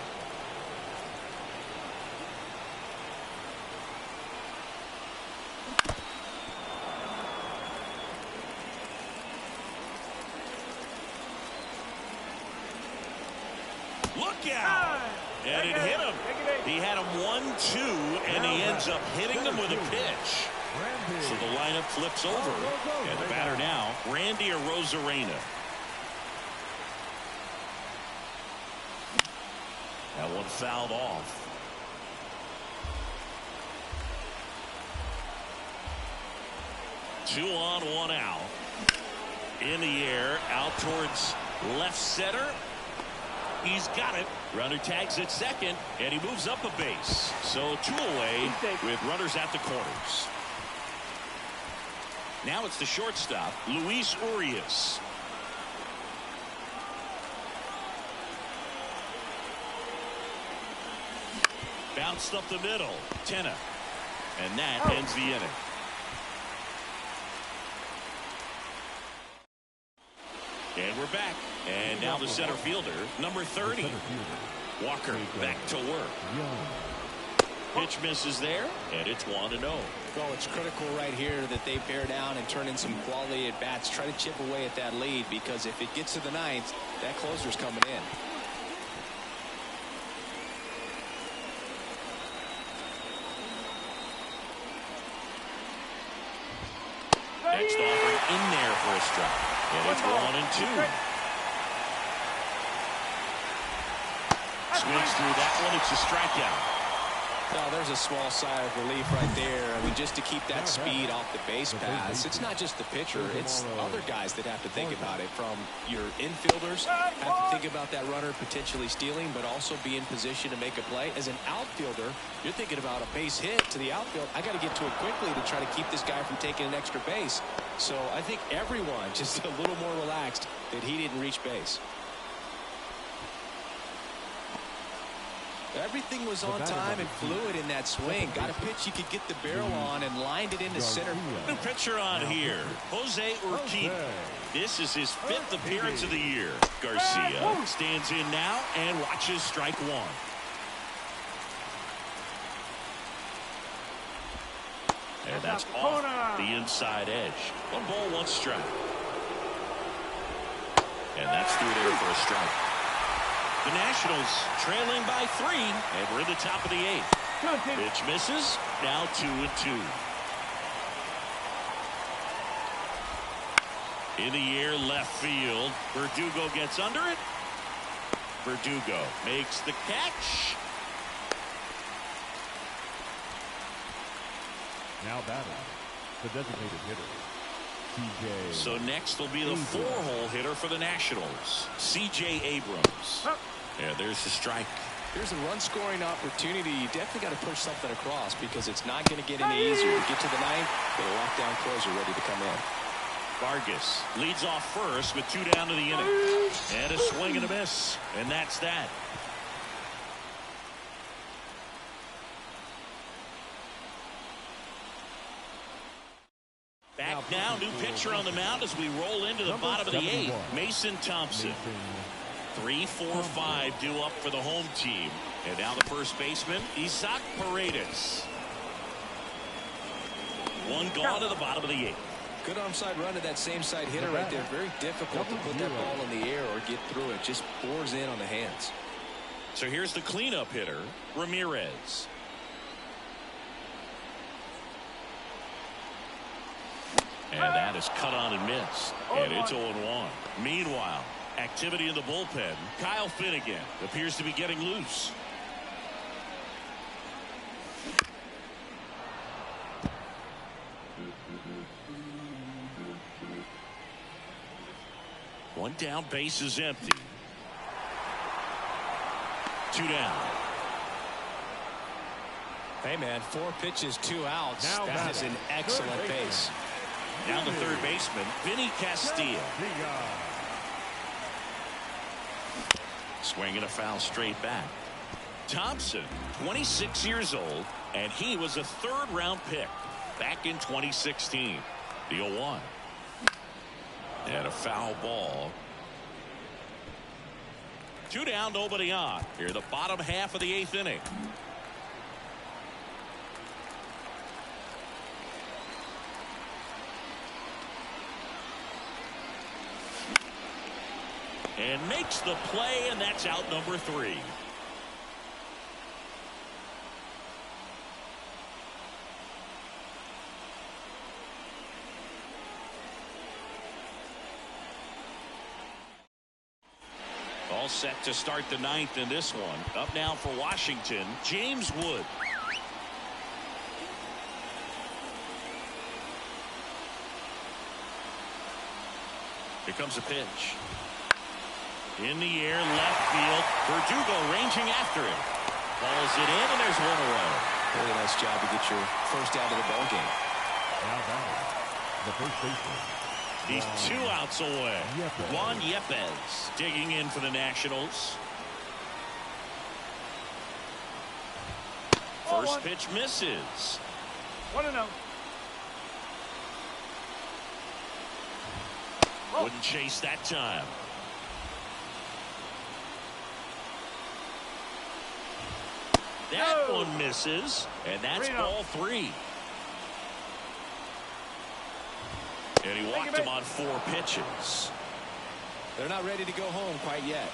Look out! And it hit him. He had him 1-2, and he ends up hitting him with a pitch. So the lineup flips over. And the batter now, Randy Arozarena. That one fouled off. Two on, one out. In the air, out towards left center. He's got it. Runner tags at second, and he moves up a base. So 2 away with runners at the corners. Now it's the shortstop, Luis Urias. Bounced up the middle. Tenna. And that ends the inning. And we're back. And now the center fielder, number 30. Walker back to work. Pitch misses there, and it's 1-0. Well, it's critical right here that they bear down and turn in some quality at bats. Try to chip away at that lead, because if it gets to the 9th, that closer's coming in. Next offering in there for a strike. And it's 1-2. Swings through that one. It's a strikeout. Well, there's a small sigh of relief right there. I mean, just to keep that speed off the base paths. It's not just the pitcher. It's other guys that have to think about it. From your infielders, have to think about that runner potentially stealing, but also be in position to make a play. As an outfielder, you're thinking about a base hit to the outfield. I got to get to it quickly to try to keep this guy from taking an extra base. So I think everyone just a little more relaxed that he didn't reach base. Everything was on time and fluid in that swing. Got a pitch he could get the barrel on and lined it into center. New pitcher on here, Jose Urquidy. This is his 5th appearance of the year. Garcia stands in now and watches strike 1. And that's off the inside edge. 1 ball, 1 strike. And that's through there for a strike. The Nationals trailing by 3, and we're in the top of the 8th. Pitch misses. Now 2-2. In the air, left field. Verdugo gets under it. Verdugo makes the catch. Now batting, the designated hitter, C.J. So next will be the 4-hole hitter for the Nationals, C.J. Abrams. Yeah, there's the strike. Here's a run-scoring opportunity. You definitely got to push something across, because it's not going to get any easier. To get to the 9th, get a lockdown closer ready to come in. Vargas leads off first with 2 down to the inning. And a swing and a miss. And that's that. Now, new pitcher on the mound as we roll into the bottom of the 8th. Mason Thompson. 3, 4, 5 due up for the home team. And now the first baseman, Isaac Paredes. One gone to the bottom of the 8th. Good arm side run to that same side hitter right there. Very difficult to put that ball in the air or get through it. Just bores in on the hands. So here's the cleanup hitter, Ramirez. And that is cut on and missed. And it's 0-1. Meanwhile, activity in the bullpen. Kyle Finnegan appears to be getting loose. One down, base is empty. 2 down. Hey, man, 4 pitches, 2 outs. That is an excellent pace. Now the third baseman, Vinny Castilla. Swinging a foul straight back. Thompson, 26 years old, and he was a 3rd-round pick back in 2016. The 0-1. And a foul ball. 2 down, nobody on. Here, the bottom half of the 8th inning. And makes the play, and that's out number 3. All set to start the 9th in this one. Up now for Washington, James Wood. Here comes a pitch. In the air, left field. Verdugo ranging after it. Balls it in, and there's 1 away. Really nice job to get your first out of the ball game. Now batting, the first baseman. He's 2 outs away. Juan Yepez digging in for the Nationals. First pitch misses. 1-0. Wouldn't chase that time. That one misses, and that's ball 3. And he walked him on 4 pitches. They're not ready to go home quite yet.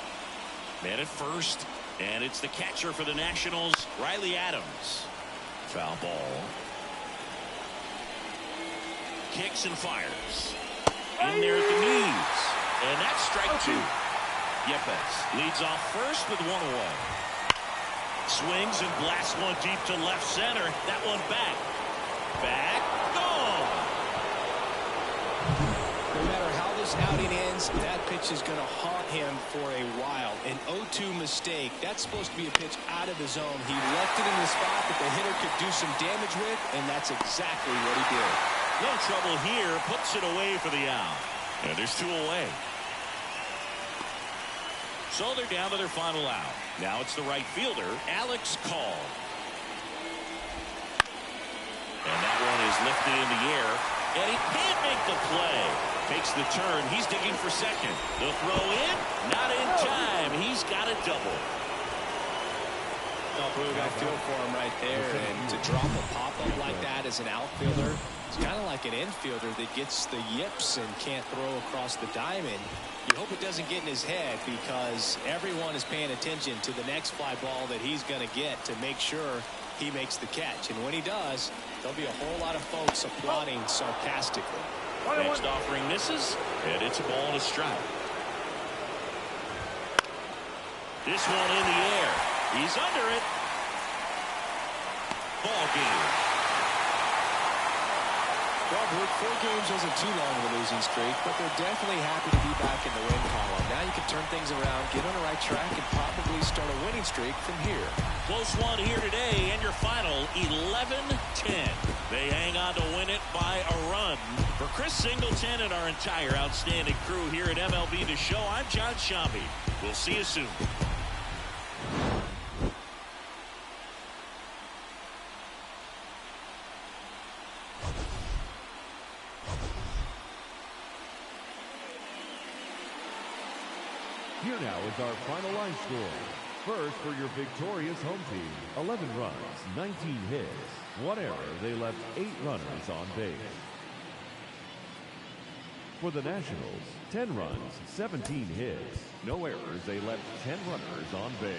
Man at first, and it's the catcher for the Nationals, Riley Adams. Foul ball. Kicks and fires. In there at the knees. And that's strike 2. Yepez leads off first with 1 away. Swings and blasts one deep to left center. That one back. Back. Gone. No matter how this outing ends, that pitch is going to haunt him for a while. An 0-2 mistake. That's supposed to be a pitch out of the zone. He left it in the spot that the hitter could do some damage with, and that's exactly what he did. No trouble here. Puts it away for the out. And there's 2 away. So they're down to their final out. Now it's the right fielder, Alex Call. And that one is lifted in the air. And he can't make the play. Takes the turn. He's digging for second. The throw in. Not in time. He's got a double. Oh, Boog, I feel for him right there. And to drop a pop-up like that as an outfielder, it's kind of like an infielder that gets the yips and can't throw across the diamond. You hope it doesn't get in his head because everyone is paying attention to the next fly ball that he's going to get to make sure he makes the catch. And when he does, there'll be a whole lot of folks applauding sarcastically. Next offering misses, and it's a ball and a strike. This one in the air. He's under it. Ball game. Well, Brook, 4 games wasn't too long of a losing streak, but they're definitely happy to be back in the win column. Now you can turn things around, get on the right track, and probably start a winning streak from here. Close one here today, and your final 11-10. They hang on to win it by a run. For Chris Singleton and our entire outstanding crew here at MLB The Show, I'm John Shambi. We'll see you soon. Here now is our final line score. First, for your victorious home team, 11 runs, 19 hits, 1 error. They left 8 runners on base. For the Nationals, 10 runs, 17 hits, no errors. They left 10 runners on base.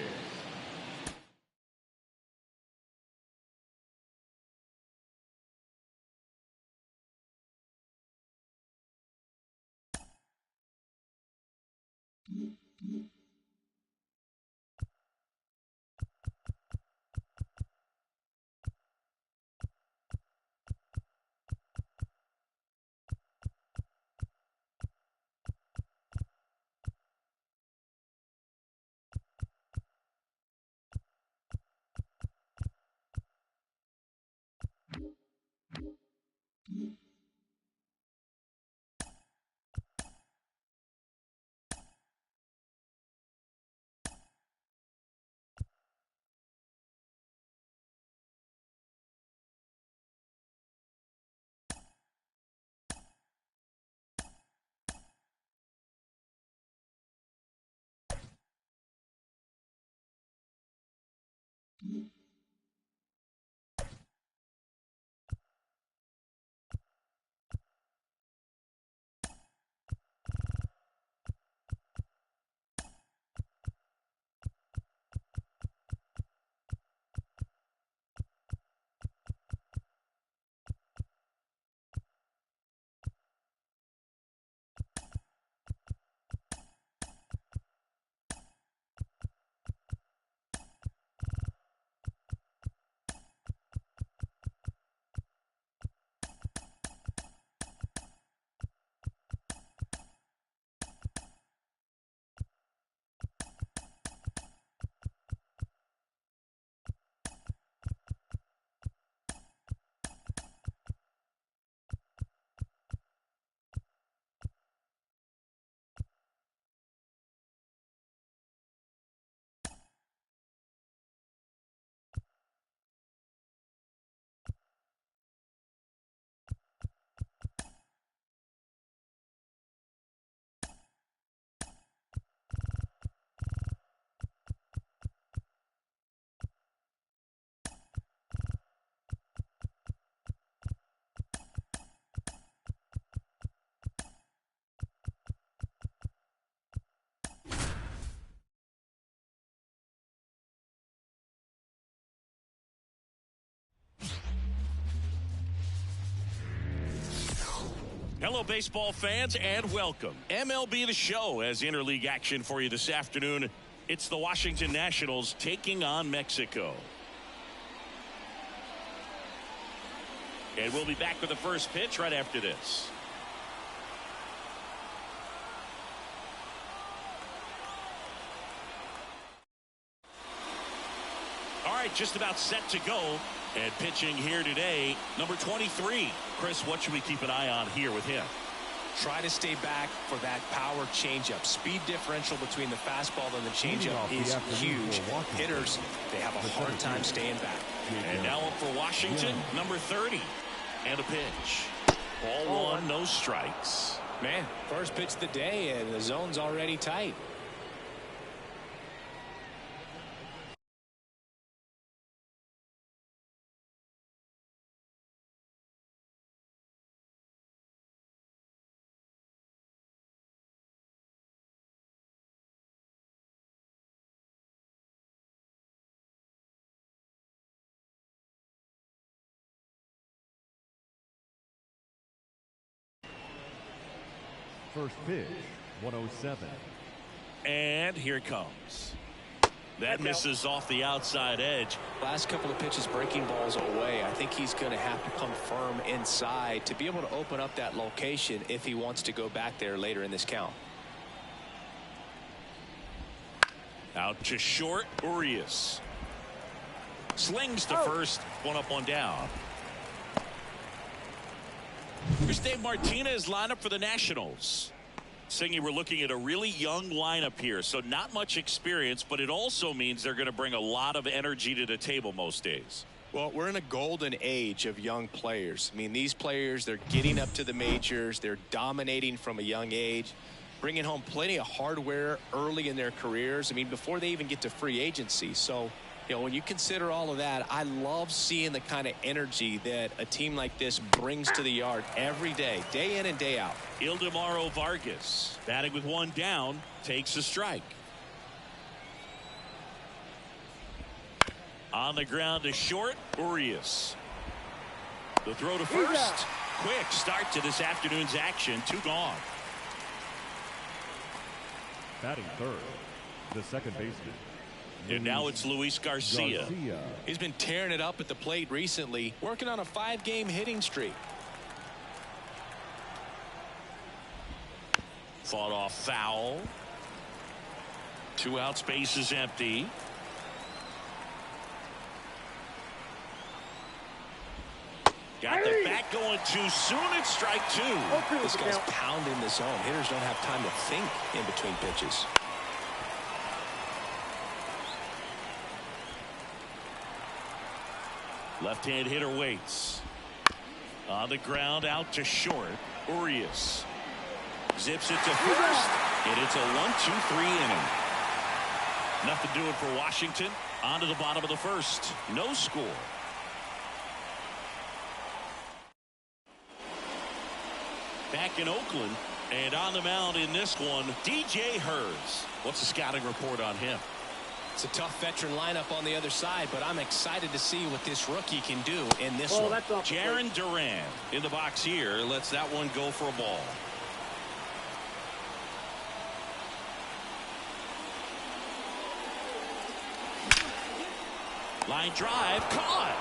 Hello, baseball fans, and welcome. MLB The Show has interleague action for you this afternoon. It's the Washington Nationals taking on Mexico. And we'll be back with the first pitch right after this. All right, just about set to go. And pitching here today, number 23. Chris, what should we keep an eye on here with him? Try to stay back for that power changeup. Speed differential between the fastball and the changeup is huge. Hitters, they have a hard time staying back. And now up for Washington, number 30. And a pitch. Ball one, no strikes. Man, first pitch of the day, and the zone's already tight. First pitch, 107. And here it comes. That misses off the outside edge. Last couple of pitches breaking balls away. I think he's going to have to come firm inside to be able to open up that location if he wants to go back there later in this count. Out to short, Urias. Slings to first, one up, one down. Here's Dave Martinez lineup for the Nationals. Singy, we're looking at a really young lineup here, so not much experience, but it also means they're going to bring a lot of energy to the table most days. Well, we're in a golden age of young players. I mean, these players, they're getting up to the majors. They're dominating from a young age. bringing home plenty of hardware early in their careers. I mean, before they even get to free agency. So, you know, when you consider all of that, I love seeing the kind of energy that a team like this brings to the yard every day in and day out. Ildemaro Vargas, batting with one down, takes a strike. On the ground to short, Urias. The throw to first. Quick start to this afternoon's action. 2 gone. Batting third, the second baseman. And now it's Luis Garcia. He's been tearing it up at the plate recently, working on a 5-game hitting streak. Fought off foul. 2 outs, base is empty. Got the bat going too soon. It's strike 2. This guy's pounding the zone. Hitters don't have time to think in between pitches. Left-hand hitter waits. On the ground, out to short. Urias zips it to first, and it's a 1-2-3 inning. Nothing doing for Washington. On to the bottom of the first. No score. Back in Oakland, and on the mound in this one, DJ Herz. What's the scouting report on him? It's a tough veteran lineup on the other side, but I'm excited to see what this rookie can do in this one. Jarren Duran in the box here. Lets that one go for a ball. Line drive, caught.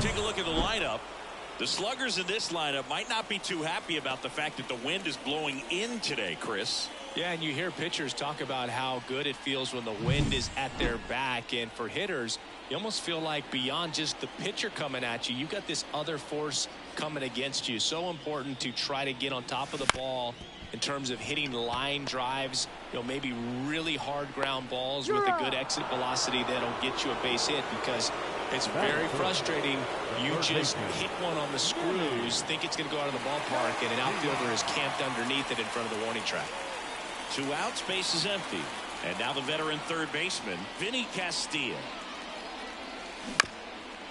Take a look at the lineup. The sluggers in this lineup might not be too happy about the fact that the wind is blowing in today, Chris. Yeah, and you hear pitchers talk about how good it feels when the wind is at their back. And for hitters, you almost feel like beyond just the pitcher coming at you, you've got this other force coming against you. So important to try to get on top of the ball in terms of hitting line drives, you know, maybe really hard ground balls with a good exit velocity that'll get you a base hit, because it's very frustrating. You just hit one on the screws, think it's going to go out of the ballpark, and an outfielder is camped underneath it in front of the warning track. 2 outs, base is empty. And now the veteran third baseman, Vinny Castilla.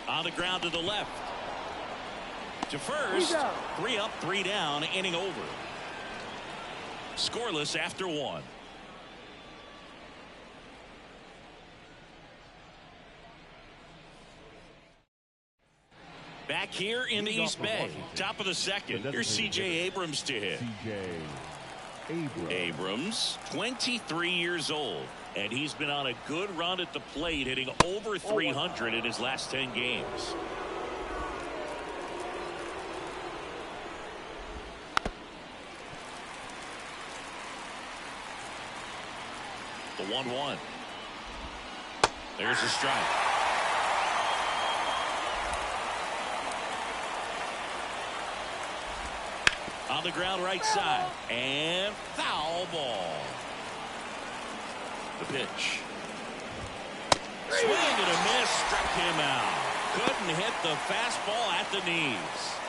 On the ground to the left. To first. 3 up, 3 down, inning over. Scoreless after 1. Back here in the East Bay, top of the second. Here's C.J. Abrams to hit. Abrams, 23 years old, and he's been on a good run at the plate, hitting over 300 in his last 10 games. The 1-1. There's a strike. On the ground right side, and foul ball. The pitch. Swing and a miss, struck him out. Couldn't hit the fastball at the knees.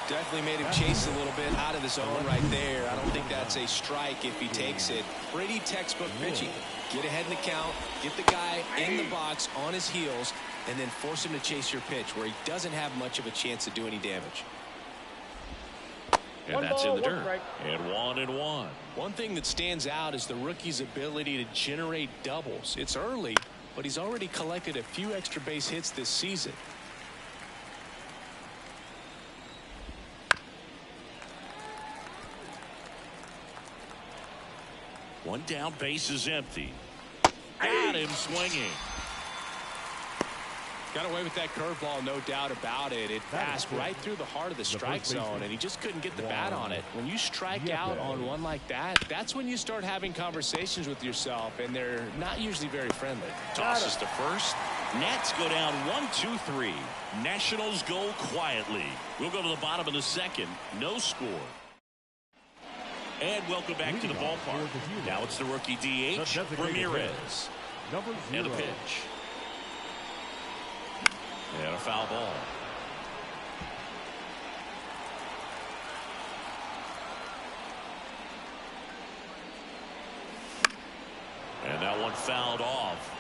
Definitely made him chase a little bit out of the zone right there. I don't think that's a strike if he takes it. Pretty textbook pitching. Get ahead in the count, get the guy in the box on his heels, and then force him to chase your pitch where he doesn't have much of a chance to do any damage. And that's in the dirt. And 1-1. One thing that stands out is the rookie's ability to generate doubles. It's early, but he's already collected a few extra base hits this season. One down, base is empty. Got him swinging. Got away with that curveball, no doubt about it. It passed right through the heart of the strike zone, and he just couldn't get the bat on it. When you strike out on one like that, that's when you start having conversations with yourself, and they're not usually very friendly. Tosses to first. Nats go down 1-2-3. Nationals go quietly. We'll go to the bottom of the second. No score. And welcome back to the ballpark. Now it's the rookie DH, Ramirez. And a pitch. And a foul ball. And that one fouled off.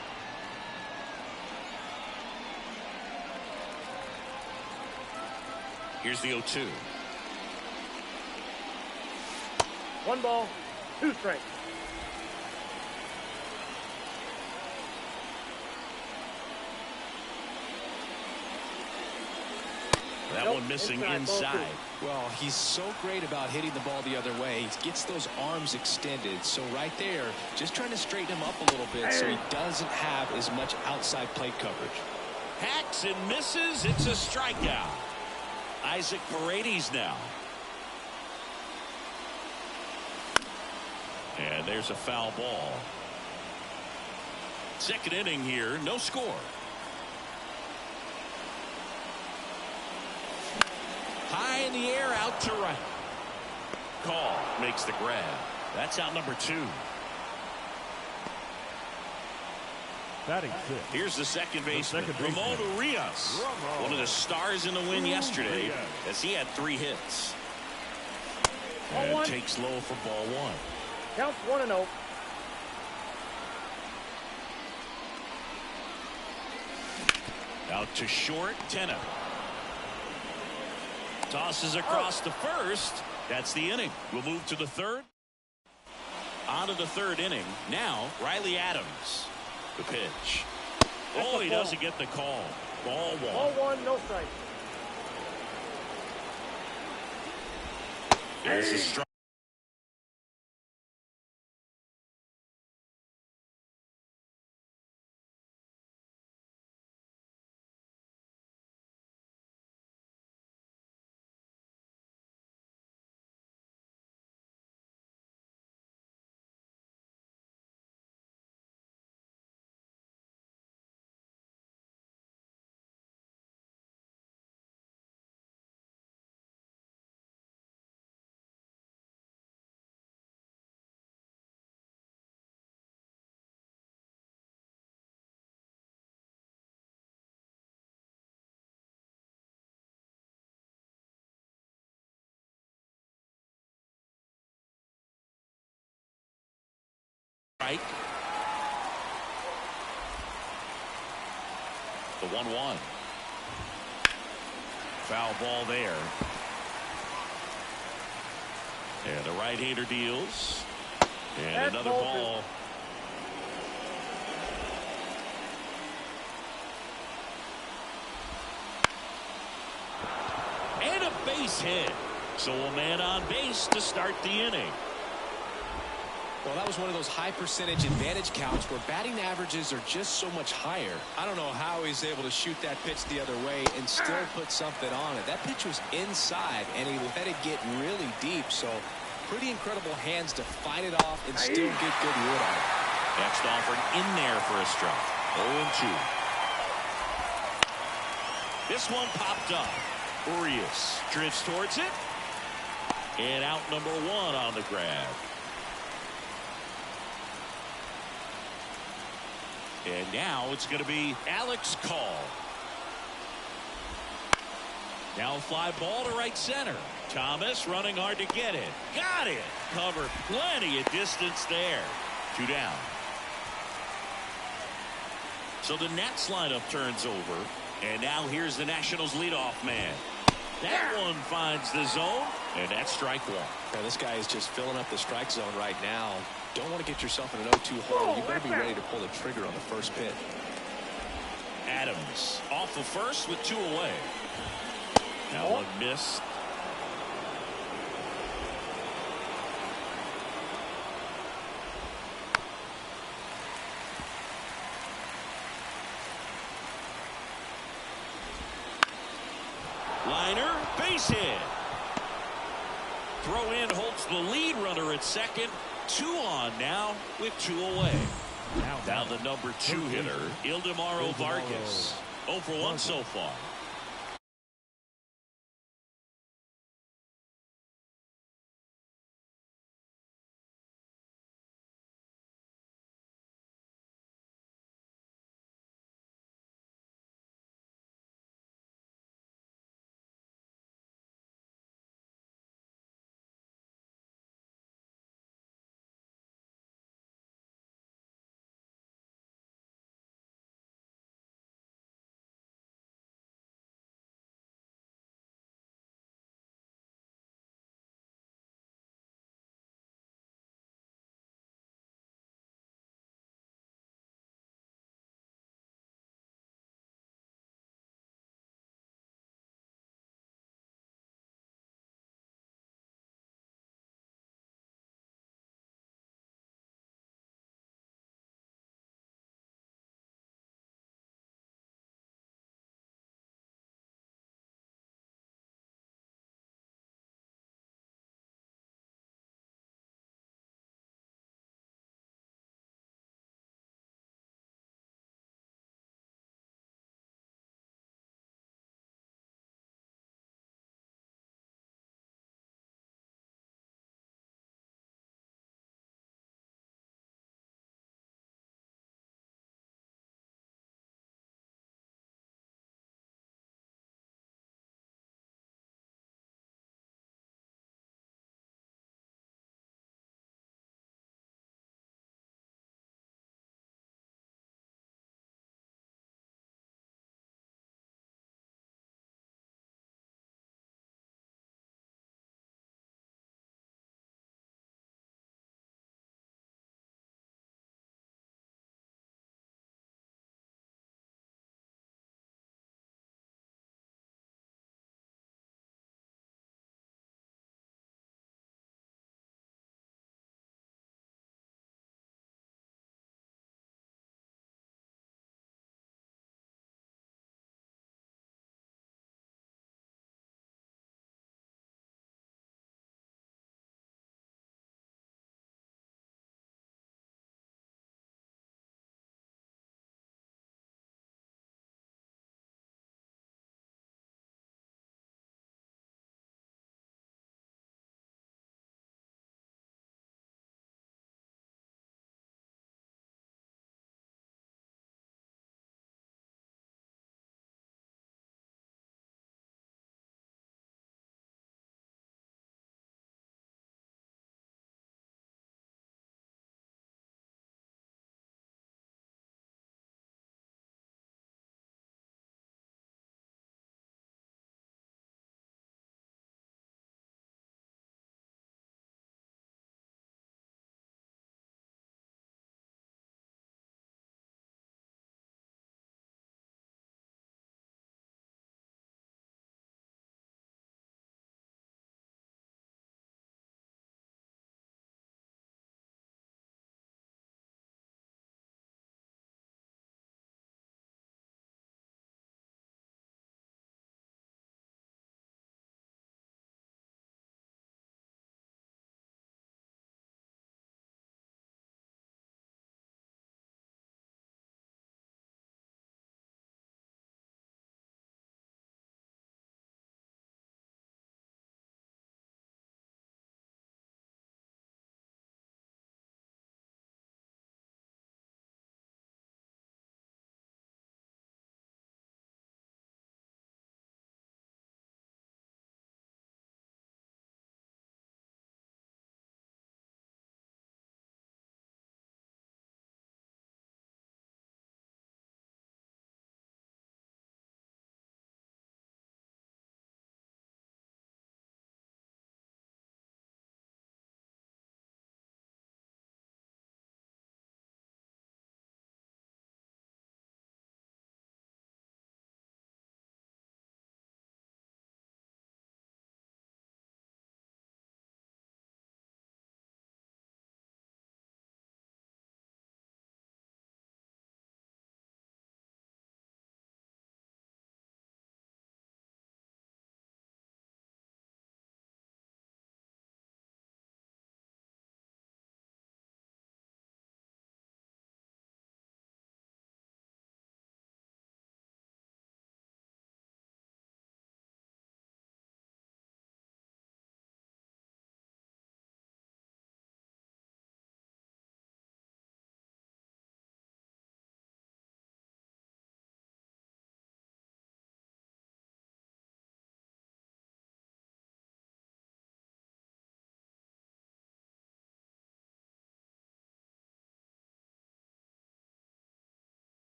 Here's the 0-2. 1 ball, 2 strikes. That one missing inside. Well, he's so great about hitting the ball the other way. He gets those arms extended. So right there, just trying to straighten him up a little bit so he doesn't have as much outside plate coverage. Hacks and misses. It's a strikeout. Isaac Paredes now. And there's a foul ball. Second inning here, no score. High in the air, out to right. Call makes the grab. That's out number 2. Batting six. Here's the second baseman, Ramon Urias. One of the stars in the win yesterday as he had 3 hits. And takes low for ball 1. Counts 1-0. Out to short, Tenna. Tosses across to first. That's the inning. We'll move to the third. On to the third inning. Now, Riley Adams. The pitch. Oh, he doesn't get the call. Ball 1. Ball 1, no strike. There's a strike. Strike. The 1-1. Foul ball there. And the right-hander deals. And That's another ball. And a base hit. So a man on base to start the inning. Well, that was one of those high percentage advantage counts where batting averages are just so much higher. I don't know how he's able to shoot that pitch the other way and still put something on it. That pitch was inside and he let it get really deep. So pretty incredible hands to fight it off and still get good wood on it. Next offered in there for a strike. 0-2. This one popped up. Urias drifts towards it. And out number 1 on the grab. And now it's going to be Alex Call. Now fly ball to right center. Thomas running hard to get it. Got it. Covered plenty of distance there. 2 down. So the Nats lineup turns over. And now here's the Nationals leadoff man. That one finds the zone. And that's strike 1. Now, this guy is just filling up the strike zone right now. Don't want to get yourself in an 0-2 hole. You better be ready to pull the trigger on the first pitch. Adams off of first with 2 away. Now one missed. Liner, base hit. Throw in holds the lead runner at second. 2 on now with 2 away. Now the number 2 hitter, Ildemaro Vargas. 0 for 1 so far.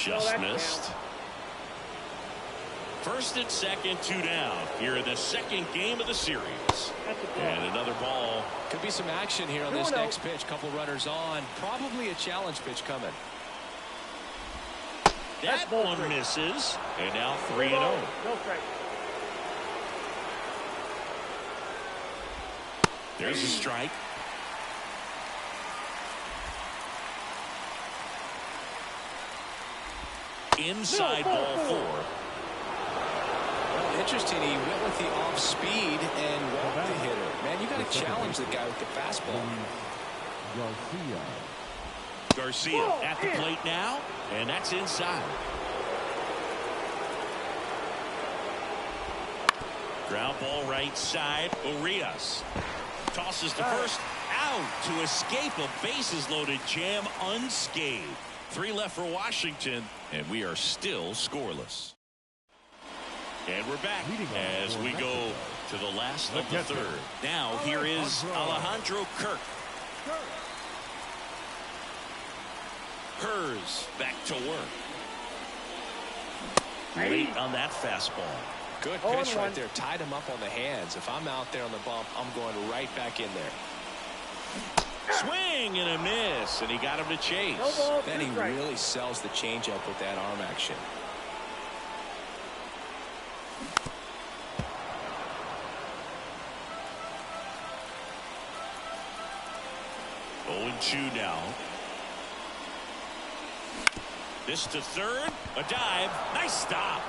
Just missed. First and second, 2 down here in the second game of the series. And another ball. Could be some action here on this next pitch. Couple runners on. Probably a challenge pitch coming. That one misses. And now 3-0. No strike. There's a strike. Inside ball 4. Well, interesting. He went with the off speed and walked the hitter. Man, you got to challenge the guy with the fastball. Garcia at the plate now, and that's inside. Ground ball right side. Urias tosses to first, out to escape a bases loaded jam unscathed. 3 left for Washington, and we are still scoreless. And we're back as we go to the last of the third. Now here is Alejandro Kirk. Hers back to work. Late on that fastball. Good pitch right there. Tied him up on the hands. If I'm out there on the bump, I'm going right back in there. Swing and a miss, and he got him to chase. Then he really sells the changeup with that arm action. Oh, 2 now. This to third. A dive. Nice stop.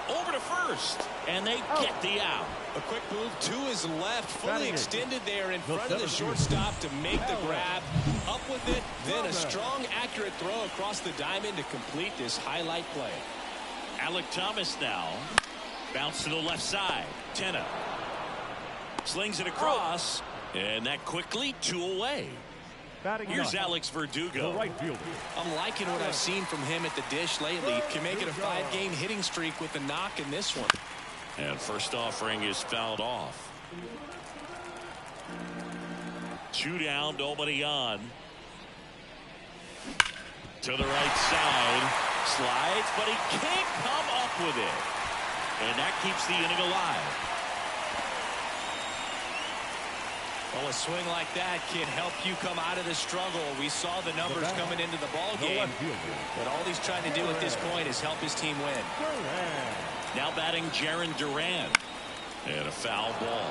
Over to first. And they get the out. A quick move to his left. Fully extended there in front of the shortstop to make the grab. Up with it. Then a strong, accurate throw across the diamond to complete this highlight play. Alek Thomas now. Bounce to the left side. Tenna. Slings it across. And that quickly 2 away. Here's Alex Verdugo. I'm liking what I've seen from him at the dish lately. Can make it a 5-game hitting streak with the knock in this one. And first offering is fouled off. 2 down, nobody on. To the right side. Slides, but he can't come up with it. And that keeps the inning alive. Well, a swing like that can help you come out of the struggle. We saw the numbers coming into the ball game, but all he's trying to do at this point is help his team win. Now batting Jarren Duran. And a foul ball.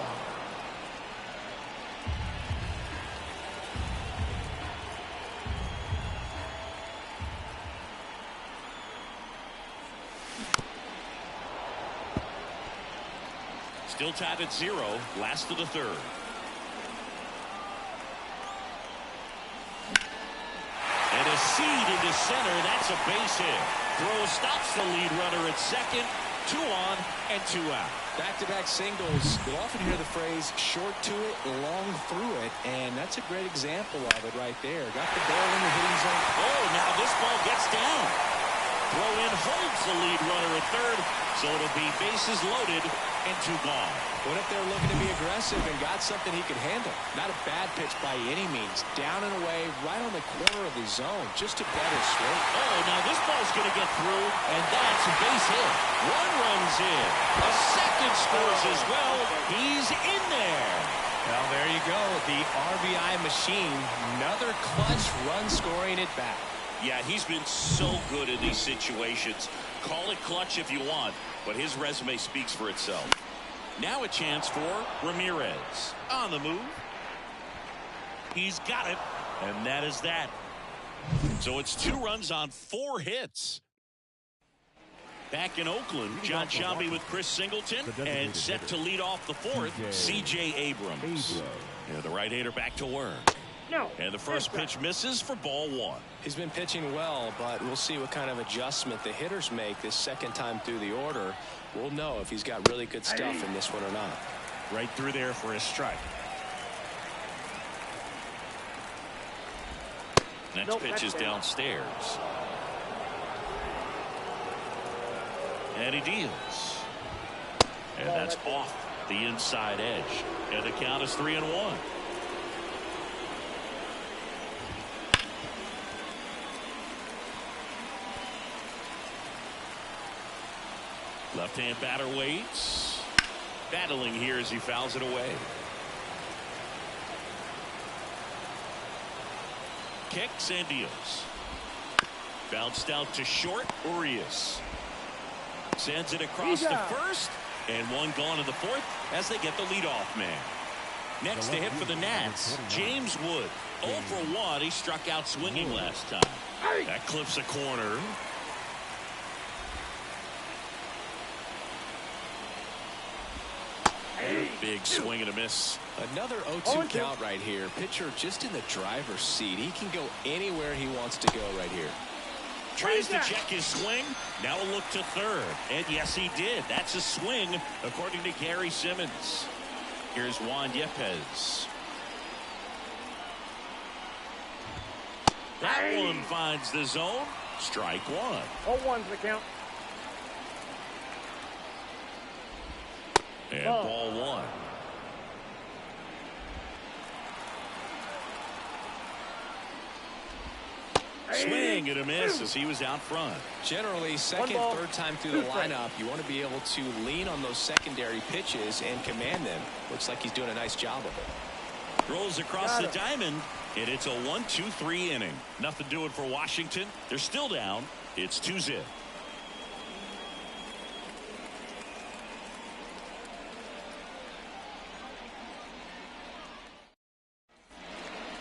Still tied at 0. Last of the third. And a seed into center. That's a base hit. Throw stops the lead runner at second. 2 on and 2 out. Back-to-back singles. You'll often hear the phrase short to it, long through it, and that's a great example of it right there. Got the ball in the hitting zone. Oh, now this ball gets down. Throw in holds the lead runner at third, so it'll be bases loaded and 2 gone. Went up there looking to be aggressive and got something he could handle. Not a bad pitch by any means. Down and away, right on the corner of the zone. Just a better swing. Oh, now this ball's going to get through, and that's a base hit. 1 runs in. A second scores as well. He's in there. Well, there you go. The RBI machine. Another clutch run scoring at bat. Yeah, he's been so good in these situations. Call it clutch if you want, but his resume speaks for itself. Now a chance for Ramirez. On the move. He's got it, and that is that. So it's 2 runs on 4 hits. Back in Oakland, John Sciambi with Chris Singleton, and set to lead off the 4th, C.J. Abrams. Yeah, the right-hander back to work. And the first pitch misses for ball 1. He's been pitching well, but we'll see what kind of adjustment the hitters make this second time through the order. We'll know if he's got really good stuff in this one or not. Right through there for a strike. Next pitch is downstairs. And he deals. And that's off the inside edge. And the count is 3-1. Left-hand batter waits. Battling here as he fouls it away. Kicks and deals. Bounced out to short. Urias sends it across the first. And one gone in the fourth as they get the leadoff man. Next to hit for the Nats, James Wood. 0 for 1. He struck out swinging last time. That clips a corner. Big swing and a miss. Another 0-2 count right here. Pitcher just in the driver's seat. He can go anywhere he wants to go right here. Tries to check his swing. Now a look to third. And yes, he did. That's a swing, according to Gary Simmons. Here's Juan Yepez. That one finds the zone. Strike one. 0-1's the count. And ball one. Swing and a miss as he was out front. Generally, second, third time through the lineup, you want to be able to lean on those secondary pitches and command them. Looks like he's doing a nice job of it. Rolls across the diamond, and it's a 1-2-3 inning. Nothing doing for Washington. They're still down. It's 2-0.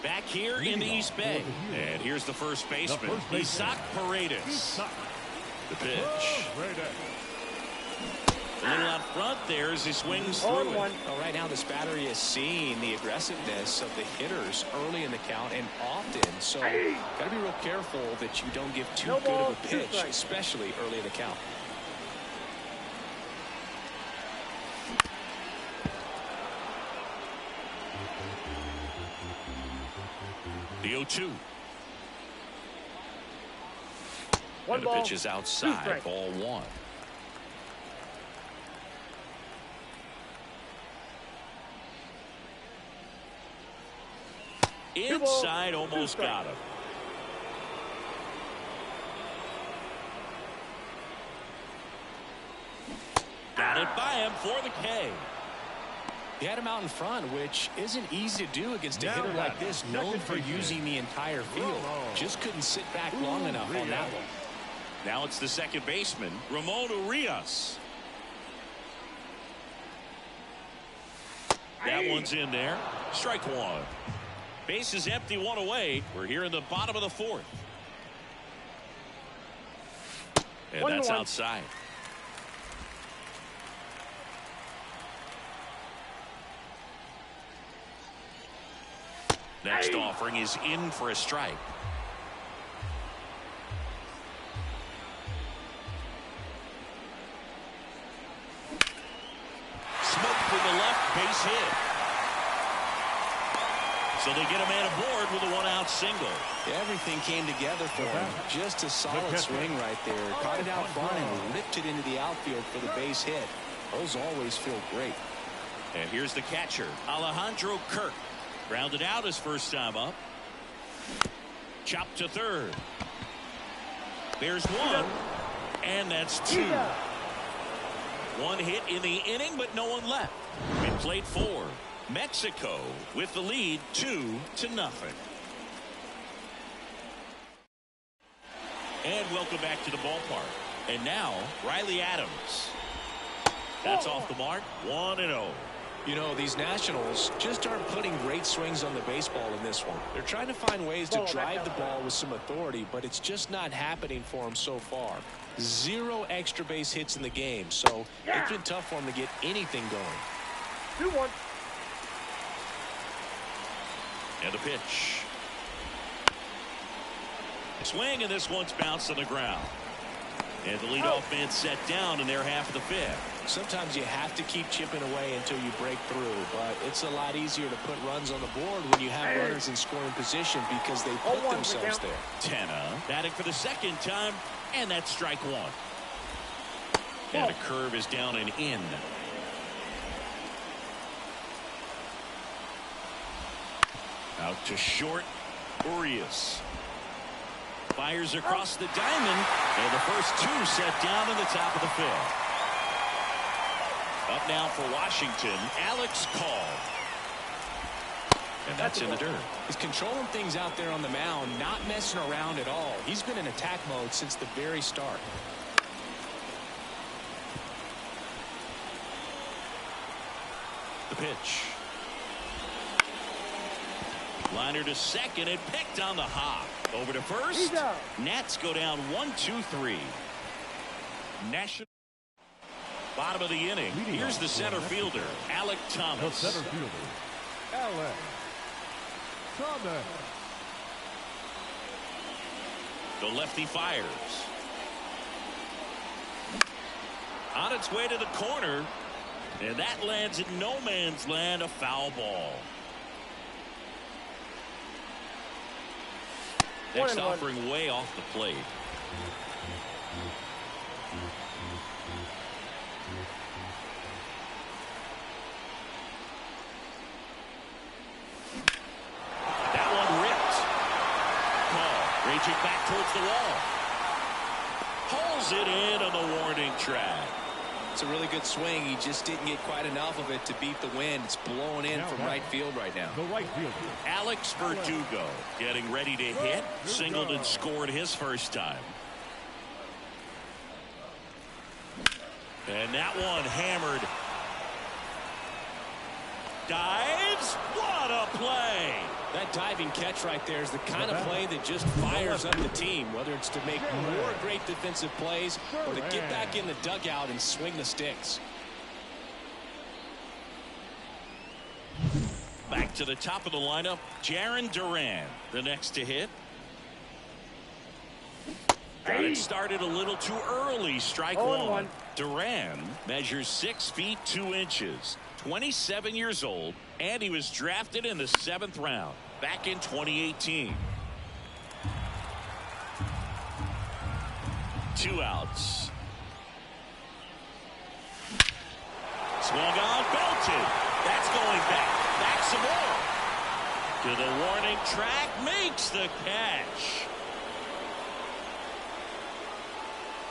Back here in the East Bay. And here's the first baseman, Isaac Paredes. The pitch. A little out front there as he swings through it. Well, right now this battery is seeing the aggressiveness of the hitters early in the count and often. So got to be real careful that you don't give too good of a pitch, especially early in the count. The 0-2. One and the pitch is outside. Ball one. Inside, almost got him. Got it by him for the K. He had him out in front, which isn't easy to do against a hitter like this, known for using the entire field. Just couldn't sit back long enough on that one. Now it's the second baseman, Ramon Urias. That one's in there. Strike one. Base is empty, one away. We're here in the bottom of the fourth. And that's outside. Next offering is in for a strike. Smoke from the left, base hit. So they get a man aboard with a one-out single. Everything came together for him. Just a solid swing right there. Caught it out front and ripped it into the outfield for the base hit. Those always feel great. And here's the catcher, Alejandro Kirk. Grounded out his first time up. Chopped to third. There's one. And that's two. One hit in the inning, but no one left. We played four. Mexico with the lead 2-0. And welcome back to the ballpark. And now, Riley Adams. That's off the mark. 1-0. You know, these Nationals just aren't putting great swings on the baseball in this one. They're trying to find ways to drive the ball with some authority, but it's just not happening for them so far. 0 extra base hits in the game, so it's been tough for them to get anything going. 2-1. And the pitch. Swing, and this one's bounced on the ground. And the leadoff man set down in their half of the fifth. Sometimes you have to keep chipping away until you break through, but it's a lot easier to put runs on the board when you have runners in scoring position because they put themselves there. Tenna batting for the second time, and that's strike one. And a curve is down and in. Out to short, Urias. Fires across the diamond, and the first two set down in the top of the fifth. Up now for Washington, Alex Call. And that's in the dirt. He's controlling things out there on the mound, not messing around at all. He's been in attack mode since the very start. The pitch. Liner to second and picked on the hop. Over to first. Nats go down 1-2-3. National. Bottom of the inning. Here's the center fielder, Alek Thomas. The center fielder, Alek Thomas. The lefty fires. On its way to the corner. And that lands in no man's land, a foul ball. Next offering way off the plate. That one ripped. Call reaching back towards the wall. Pulls it in on the warning track. It's a really good swing. He just didn't get quite enough of it to beat the wind. It's blowing in from right field right now. The right fielder, Alex Verdugo getting ready to hit. Singled and scored his first time. And that one hammered. Dives. What a play. That diving catch right there is the kind of play that just fires up the team, whether it's to make more great defensive plays or to get back in the dugout and swing the sticks. Back to the top of the lineup, Jarren Duran, the next to hit. Got it started a little too early. Strike one. Duran measures 6 feet 2 inches, 27 years old, and he was drafted in the 7th round back in 2018. 2 outs. Swung on, belted. That's going back. Back some more. To the warning track, makes the catch.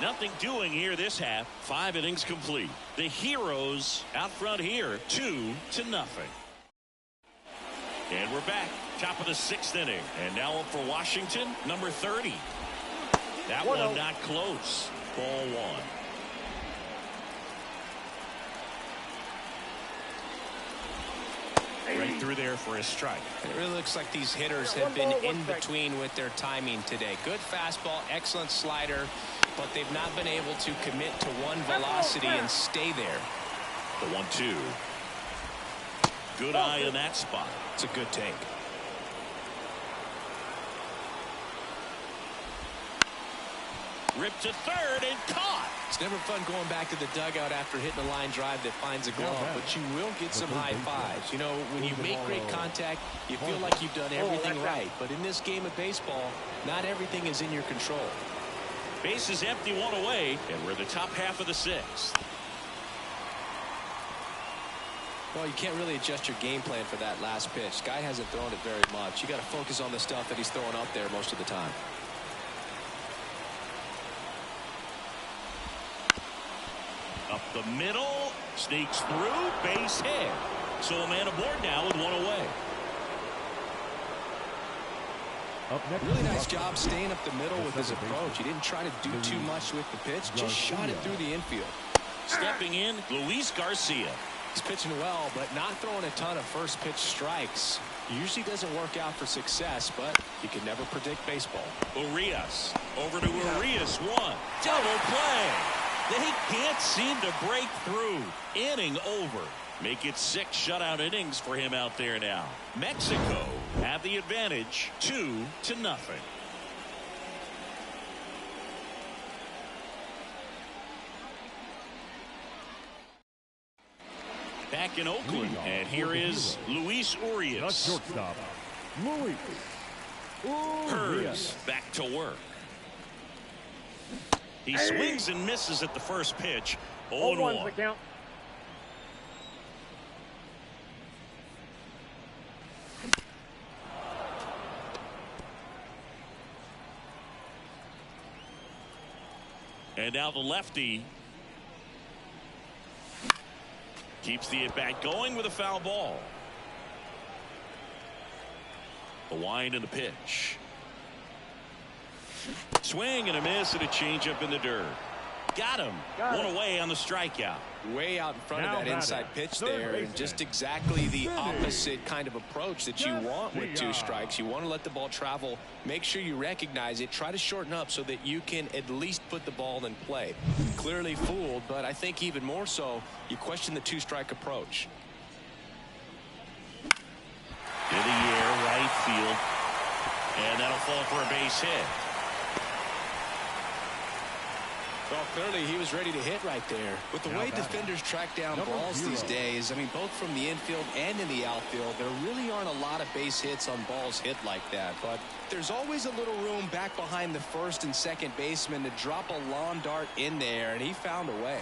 Nothing doing here this half. 5 innings complete. The Heroes out front here, 2-0. And we're back. Top of the 6th inning. And now up for Washington, number 30. That one not close. Ball 1. Right through there for a strike. It really looks like these hitters have been in between with their timing today. Good fastball, excellent slider, but they've not been able to commit to one velocity and stay there. The 1-2. Good eye in that spot. It's a good take. Ripped to third and caught. It's never fun going back to the dugout after hitting a line drive that finds a glove, but you will get some high fives. You know, when you make great contact, you feel like you've done everything right. But in this game of baseball, not everything is in your control. Base is empty, 1 away, and we're the top half of the 6th. Well, you can't really adjust your game plan for that last pitch. Guy hasn't thrown it very much. You got to focus on the stuff that he's throwing out there most of the time. Up the middle, sneaks through, base hit. So a man aboard now with 1 away. Up next, really nice job staying up the middle with his approach. He didn't try to do too much with the pitch, just shot it through the infield. Stepping in, Luis Garcia. He's pitching well, but not throwing a ton of first pitch strikes. Usually doesn't work out for success, but you can never predict baseball. Urias. Over to Urias. 1. Double play. They can't seem to break through. Inning over. Make it 6 shutout innings for him out there now. Mexico have the advantage, 2-0. Back in Oakland, and here is Luis Urias. the shortstop, Luis Urias back to work. He swings and misses at the first pitch. 0-1. And now the lefty. Keeps the at-bat going with a foul ball. The wind and the pitch. Swing and a miss and a changeup in the dirt. Got him. One away on the strikeout. Way out in front of that inside pitch there, and just exactly the opposite kind of approach that you want with 2 strikes. You want to let the ball travel, make sure you recognize it, try to shorten up so that you can at least put the ball in play. Clearly fooled, but I think even more so, you question the 2-strike approach. In the air, right field, and that'll fall for a base hit. Well, clearly he was ready to hit right there. With the way defenders track down balls these days, I mean, both from the infield and in the outfield, there really aren't a lot of base hits on balls hit like that. But there's always a little room back behind the first and second baseman to drop a lawn dart in there, and he found a way.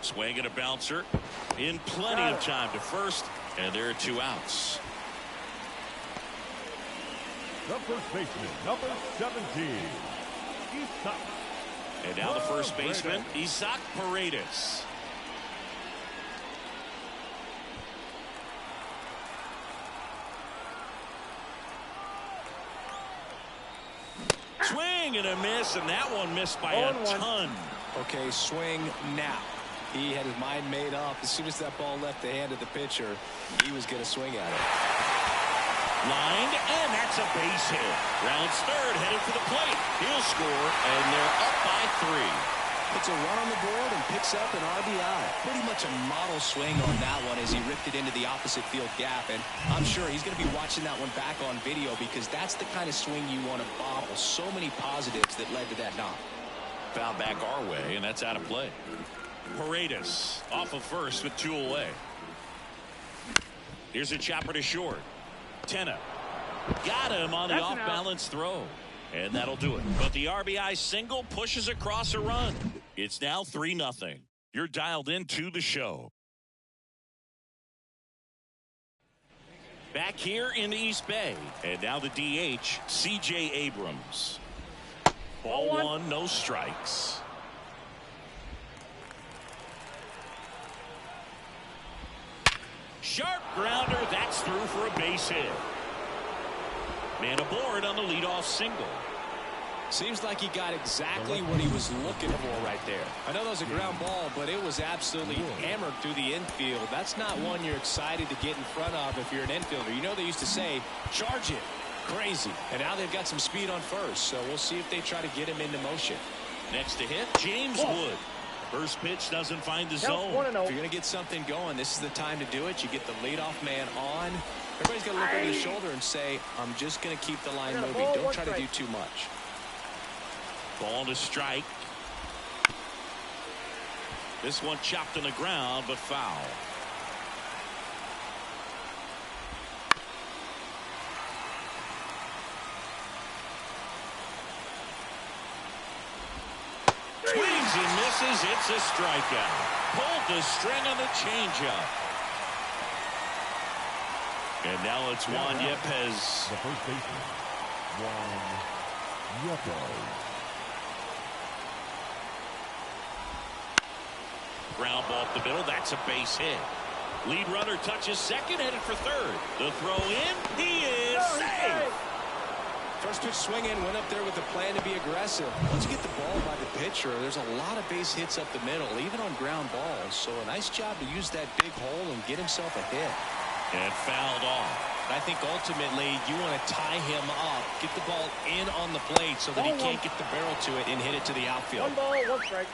Swing and a bouncer. In plenty of time to first, and there are 2 outs. The first baseman, number 17. Isaac. And now the first baseman, Isaac Paredes. Swing and a miss, and that one missed by a ton. Okay, swing now. He had his mind made up. As soon as that ball left the hand of the pitcher, he was going to swing at it. Lined, and that's a base hit. Rounds third, headed for the plate. He'll score, and they're up by 3. Puts a run on the board and picks up an RBI. Pretty much a model swing on that one as he ripped it into the opposite field gap. And I'm sure he's going to be watching that one back on video because that's the kind of swing you want to bobble. So many positives that led to that knock. Foul back our way, and that's out of play. Paredes off of first with 2 away. Here's a chopper to short. Tenna got him on the off-balance throw, and that'll do it. But the RBI single pushes across a run. It's now 3-0. You're dialed into the show. Back here in the East Bay, and now the DH, C.J. Abrams. Ball 1, no strikes. Sharp grounder, that's through for a base hit. Man aboard on the leadoff single. Seems like he got exactly what he was looking for right there. I know that was a ground ball, but it was absolutely hammered through the infield. That's not one you're excited to get in front of if you're an infielder. You know they used to say, charge it. Crazy. And now they've got some speed on first, so we'll see if they try to get him into motion. Next to hit, James Wood. First pitch doesn't find the zone. If you're going to get something going, this is the time to do it. You get the leadoff man on. Everybody's got to look over his shoulder and say, I'm just going to keep the line moving. Don't try to do too much. Ball to strike. This one chopped on the ground, but foul. Swings and misses. It's a strikeout. Pulled the string on the changeup. And now it's Juan Yepez. The first baseman, Juan Yepez. Ground ball up the middle. That's a base hit. Lead runner touches second, headed for third. The throw in. He is safe. First pitch swinging, went up there with the plan to be aggressive. Once you get the ball by the pitcher, there's a lot of base hits up the middle, even on ground balls. So a nice job to use that big hole and get himself a hit. And fouled off. I think ultimately you want to tie him up, get the ball in on the plate so that he can't get the barrel to it and hit it to the outfield. 1 ball, 1 strike.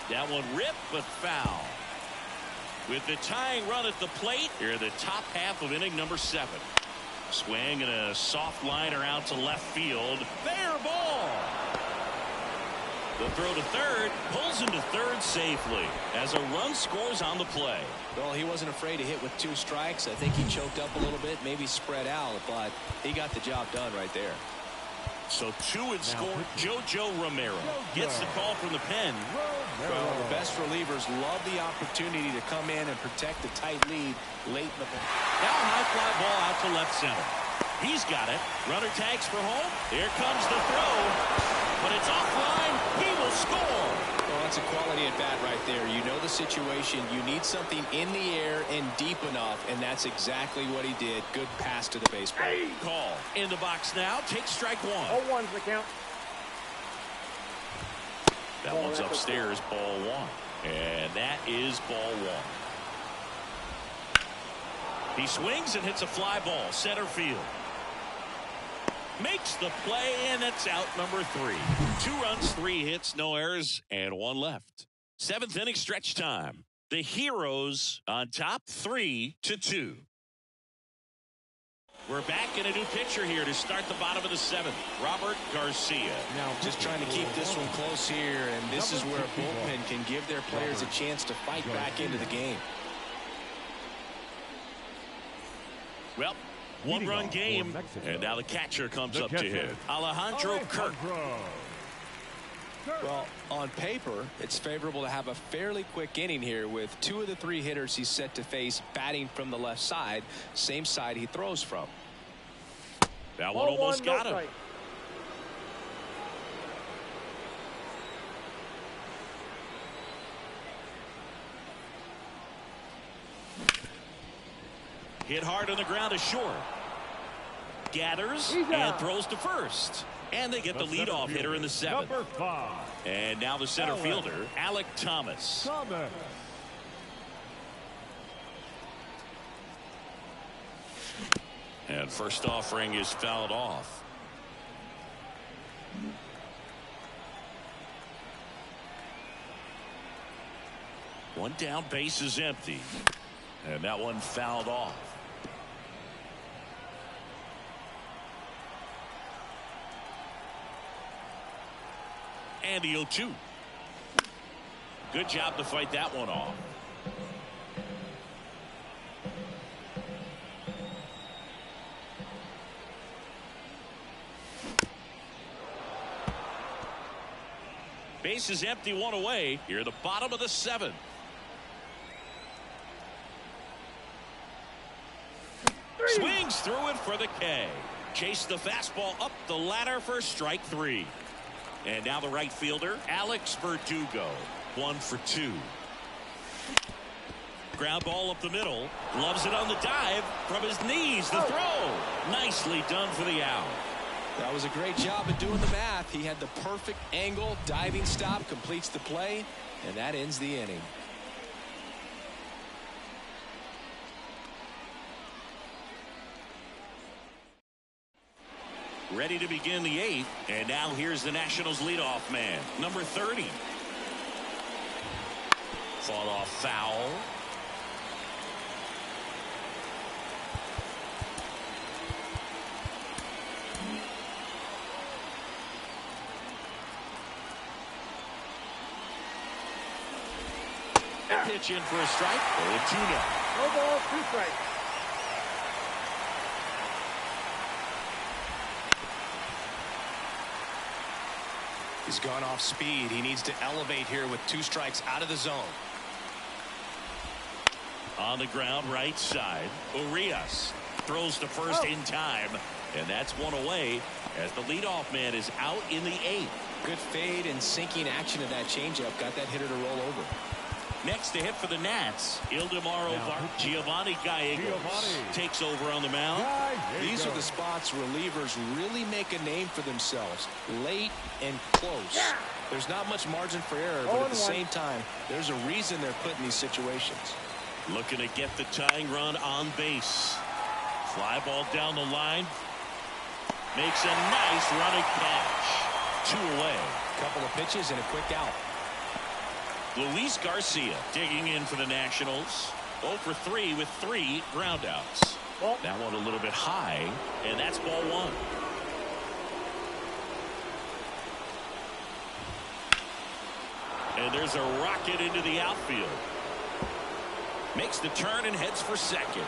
That one ripped, but foul. With the tying run at the plate, here are the top half of inning number 7. Swing and a soft liner out to left field. Fair ball. The throw to third pulls him to third safely as a run scores on the play. Well, he wasn't afraid to hit with 2 strikes. I think he choked up a little bit, maybe spread out, but he got the job done right there. So 2 had scored. JoJo Romero gets the call from the pen. Well, the best relievers love the opportunity to come in and protect the tight lead late in the ball. Now high fly ball out to left center. He's got it. Runner tags for home. Here comes the throw. But it's offline. He will score. Well, that's a quality at bat right there. You know the situation. You need something in the air and deep enough, and that's exactly what he did. Good pass to the baseball. Call in the box now. Take strike one. 0-1's the count. That one's upstairs. Ball one. And that is ball one. He swings and hits a fly ball. Center field. Makes the play, and it's out number 3. 2 runs, 3 hits, no errors, and 1 left. 7th inning stretch time. The Heroes on top 3-2. We're back in a new pitcher here to start the bottom of the 7th. Robert Garcia. Now just trying to keep this one close here, and this is where a bullpen can give their players a chance to fight back into the game. Well, 1-run game, and now the catcher comes up to hit. Alejandro Kirk. Well, on paper, it's favorable to have a fairly quick inning here with 2 of the 3 hitters he's set to face batting from the left side, same side he throws from. That one almost got him. Hit hard on the ground to short. Gathers and throws to first. And they get the leadoff hitter in the 7th. Number 5. And now the center fielder, Alek Thomas. And first offering is fouled off. One down, base is empty. And that one fouled off. And the 0-2. Good job to fight that one off. Base is empty, 1 away. Here at the bottom of the 7th. Swings through it for the K. Chase the fastball up the ladder for strike 3. And now the right fielder, Alex Verdugo. 1 for 2. Ground ball up the middle. Loves it on the dive from his knees. The throw. Nicely done for the out. That was a great job of doing the math. He had the perfect angle. Diving stop completes the play, and that ends the inning. Ready to begin the 8th, and now here's the Nationals leadoff man, number 30. Fought off foul. Pitch in for a strike. 0-2 now. No ball, 2 strikes. He's gone off speed. He needs to elevate here with 2 strikes out of the zone. On the ground, right side. Urias throws to first in time, and that's 1 away as the leadoff man is out in the 8th. Good fade and sinking action of that changeup got that hitter to roll over. Next to hit for the Nats, Ildemaro Giovanni Gallegos takes over on the mound. These are the spots relievers really make a name for themselves. Late and close. There's not much margin for error, but at the same time, there's a reason they're put in these situations. Looking to get the tying run on base. Fly ball down the line. Makes a nice running catch. 2 away. Couple of pitches and a quick out. Luis Garcia digging in for the Nationals. 0 for 3 with 3 groundouts. That one a little bit high, and that's ball 1. And there's a rocket into the outfield. Makes the turn and heads for second.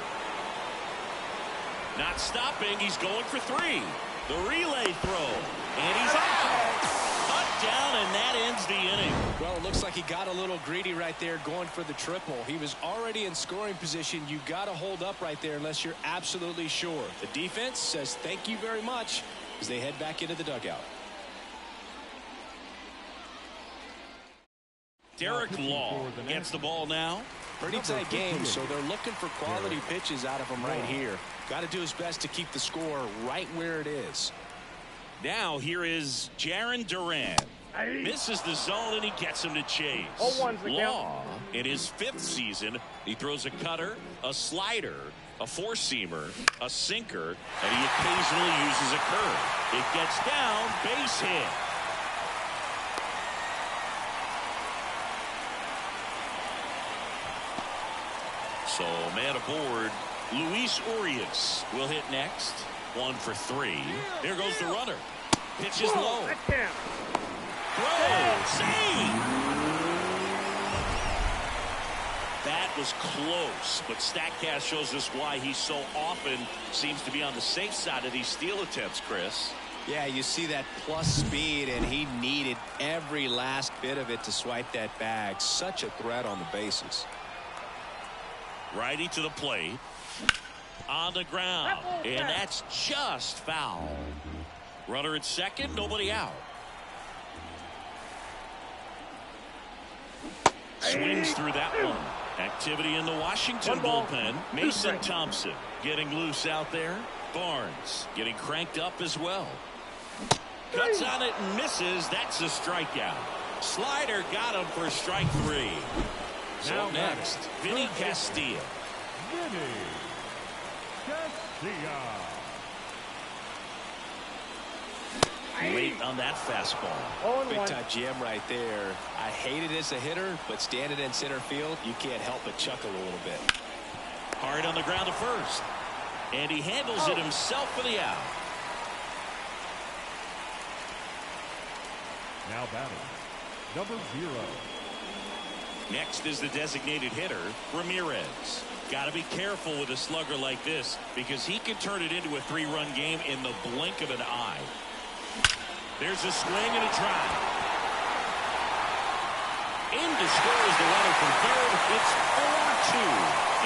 Not stopping. He's going for 3. The relay throw. And he's out. A down, and that ends the inning. Well, it looks like he got a little greedy right there going for the triple. He was already in scoring position. You got to hold up right there unless you're absolutely sure. The defense says thank you very much as they head back into the dugout. Derek Law gets the ball now. Pretty tight game, so they're looking for quality pitches out of him right here. Got to do his best to keep the score right where it is. Now here is Jarren Duran. Misses the zone, and he gets him to chase. Law, in his 5th season, he throws a cutter, a slider, a four-seamer, a sinker, and he occasionally uses a curve. It gets down, base hit. So, man aboard, Luis Urias will hit next. 1 for 3. Here goes the runner. Pitch is low. Throw. Save. That was close, but StatCast shows us why he so often seems to be on the safe side of these steal attempts, Chris. Yeah, you see that plus speed, and he needed every last bit of it to swipe that bag. Such a threat on the bases. Righty to the plate. On the ground. And that's just foul. Runner at second, nobody out. Swings through that one. Activity in the Washington bullpen. Mason Thompson getting loose out there. Barnes getting cranked up as well. Cuts on it and misses. That's a strikeout. Slider got him for strike 3. So next, Vinny Castilla. Vinny Castilla. Late on that fastball. Big time jam right there. I hate it as a hitter, but standing in center field, you can't help but chuckle a little bit. Hard on the ground to first. And he handles it himself for the out. Now batting, number 0. Next is the designated hitter, Ramirez. Got to be careful with a slugger like this because he can turn it into a 3-run game in the blink of an eye. There's a swing and a drive. In to score is the runner from third. It's 4-2.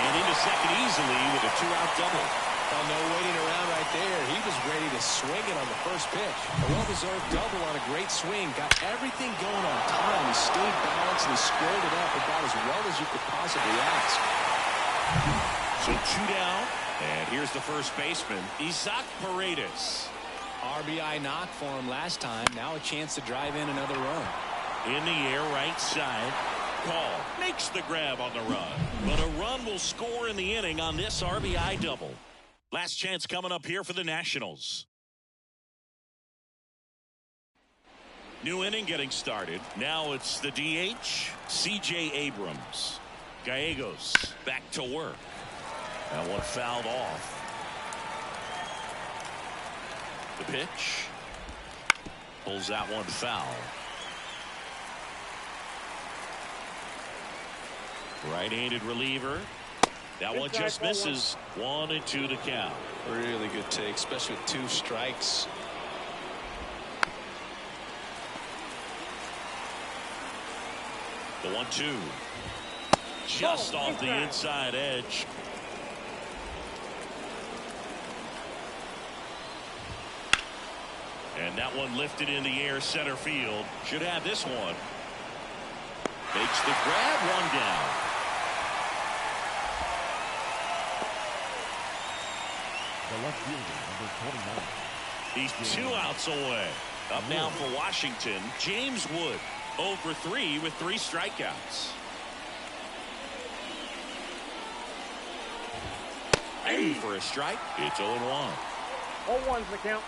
And into second easily with a 2-out double. Well, no waiting around right there. He was ready to swing it on the first pitch. A well-deserved double on a great swing. Got everything going on time. He stayed balanced and he squared it up about as well as you could possibly ask. So 2 down. And here's the first baseman, Isaac Paredes. RBI knock for him last time. Now a chance to drive in another run. In the air, right side. Call makes the grab on the run. But a run will score in the inning on this RBI double. Last chance coming up here for the Nationals. New inning getting started. Now it's the DH, C.J. Abrams. Gallegos back to work. That one fouled off. The pitch. Pulls that one foul. Right-handed reliever. That one just misses. 1-2 to count. Really good take, especially with 2 strikes. The 1-2. Just off the inside edge. And that one lifted in the air center field. Should have this one. Makes the grab, 1 down. The left fielder, number 29. He's 2 outs away. Up now for Washington, James Wood. 0 for 3 with 3 strikeouts. Aim for a strike. It's 0-1. 0-1's the count.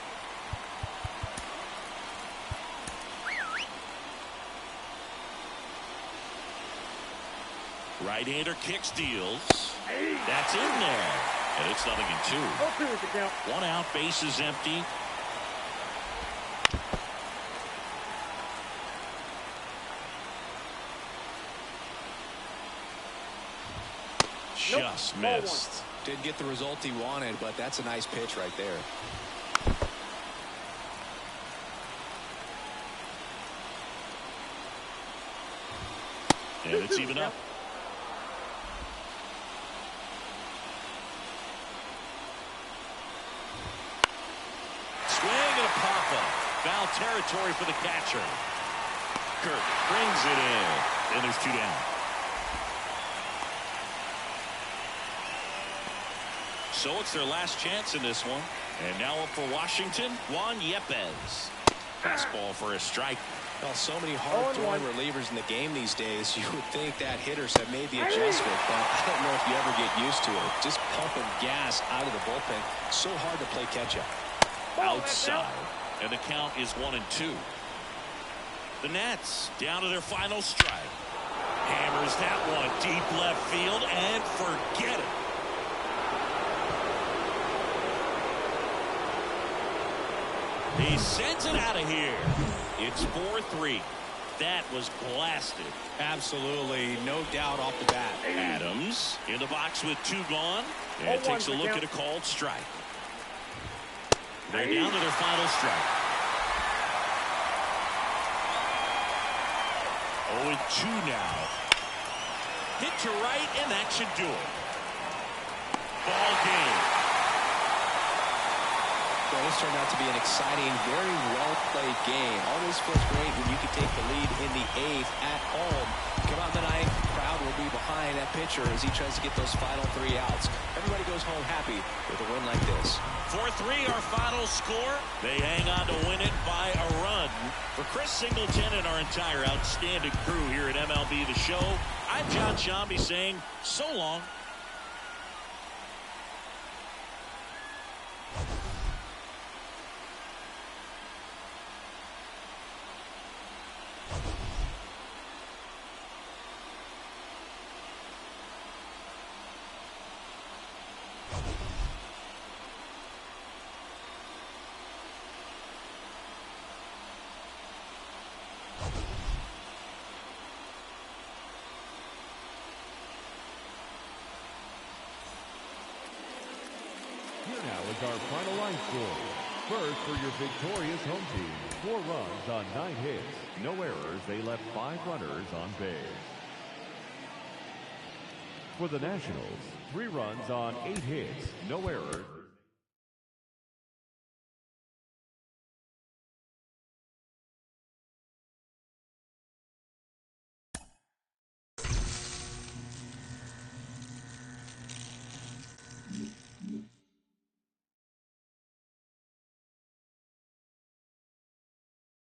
Right-hander kick steals. That's in there. And it's 0-2. 0-2 is the count. 1 out, base is empty. Just missed. Didn't get the result he wanted, but that's a nice pitch right there. And it's even up. Swing and a pop-up. Foul territory for the catcher. Kirk brings it in. And there's 2 down. So it's their last chance in this one. And now up for Washington, Juan Yepez. Fastball for a strike. Well, so many hard-throwing relievers in the game these days. You would think that hitters have made the adjustment, but I don't know if you ever get used to it. Just pumping gas out of the bullpen. So hard to play catch-up. Outside. And the count is 1-2. The Nats down to their final strike. Hammers that one deep left field and forget it. He sends it out of here. It's 4-3. That was blasted. Absolutely, no doubt off the bat. Adams in the box with 2 gone. And takes a look at a called strike. They're down to their final strike. 0-2 now. Hit to right, and that should do it. Ball game. Well, this turned out to be an exciting, very well-played game. Always feels great when you can take the lead in the 8th at home. Come out tonight, crowd will be behind that pitcher as he tries to get those final 3 outs. Everybody goes home happy with a win like this. 4-3 our final score. They hang on to win it by a run. For Chris Singleton and our entire outstanding crew here at MLB The Show, I'm John Shambi saying so long. Here now is our final line score. First for your victorious home team. 4 runs on 9 hits. No errors. They left 5 runners on base. For the Nationals, 3 runs on 8 hits. No errors.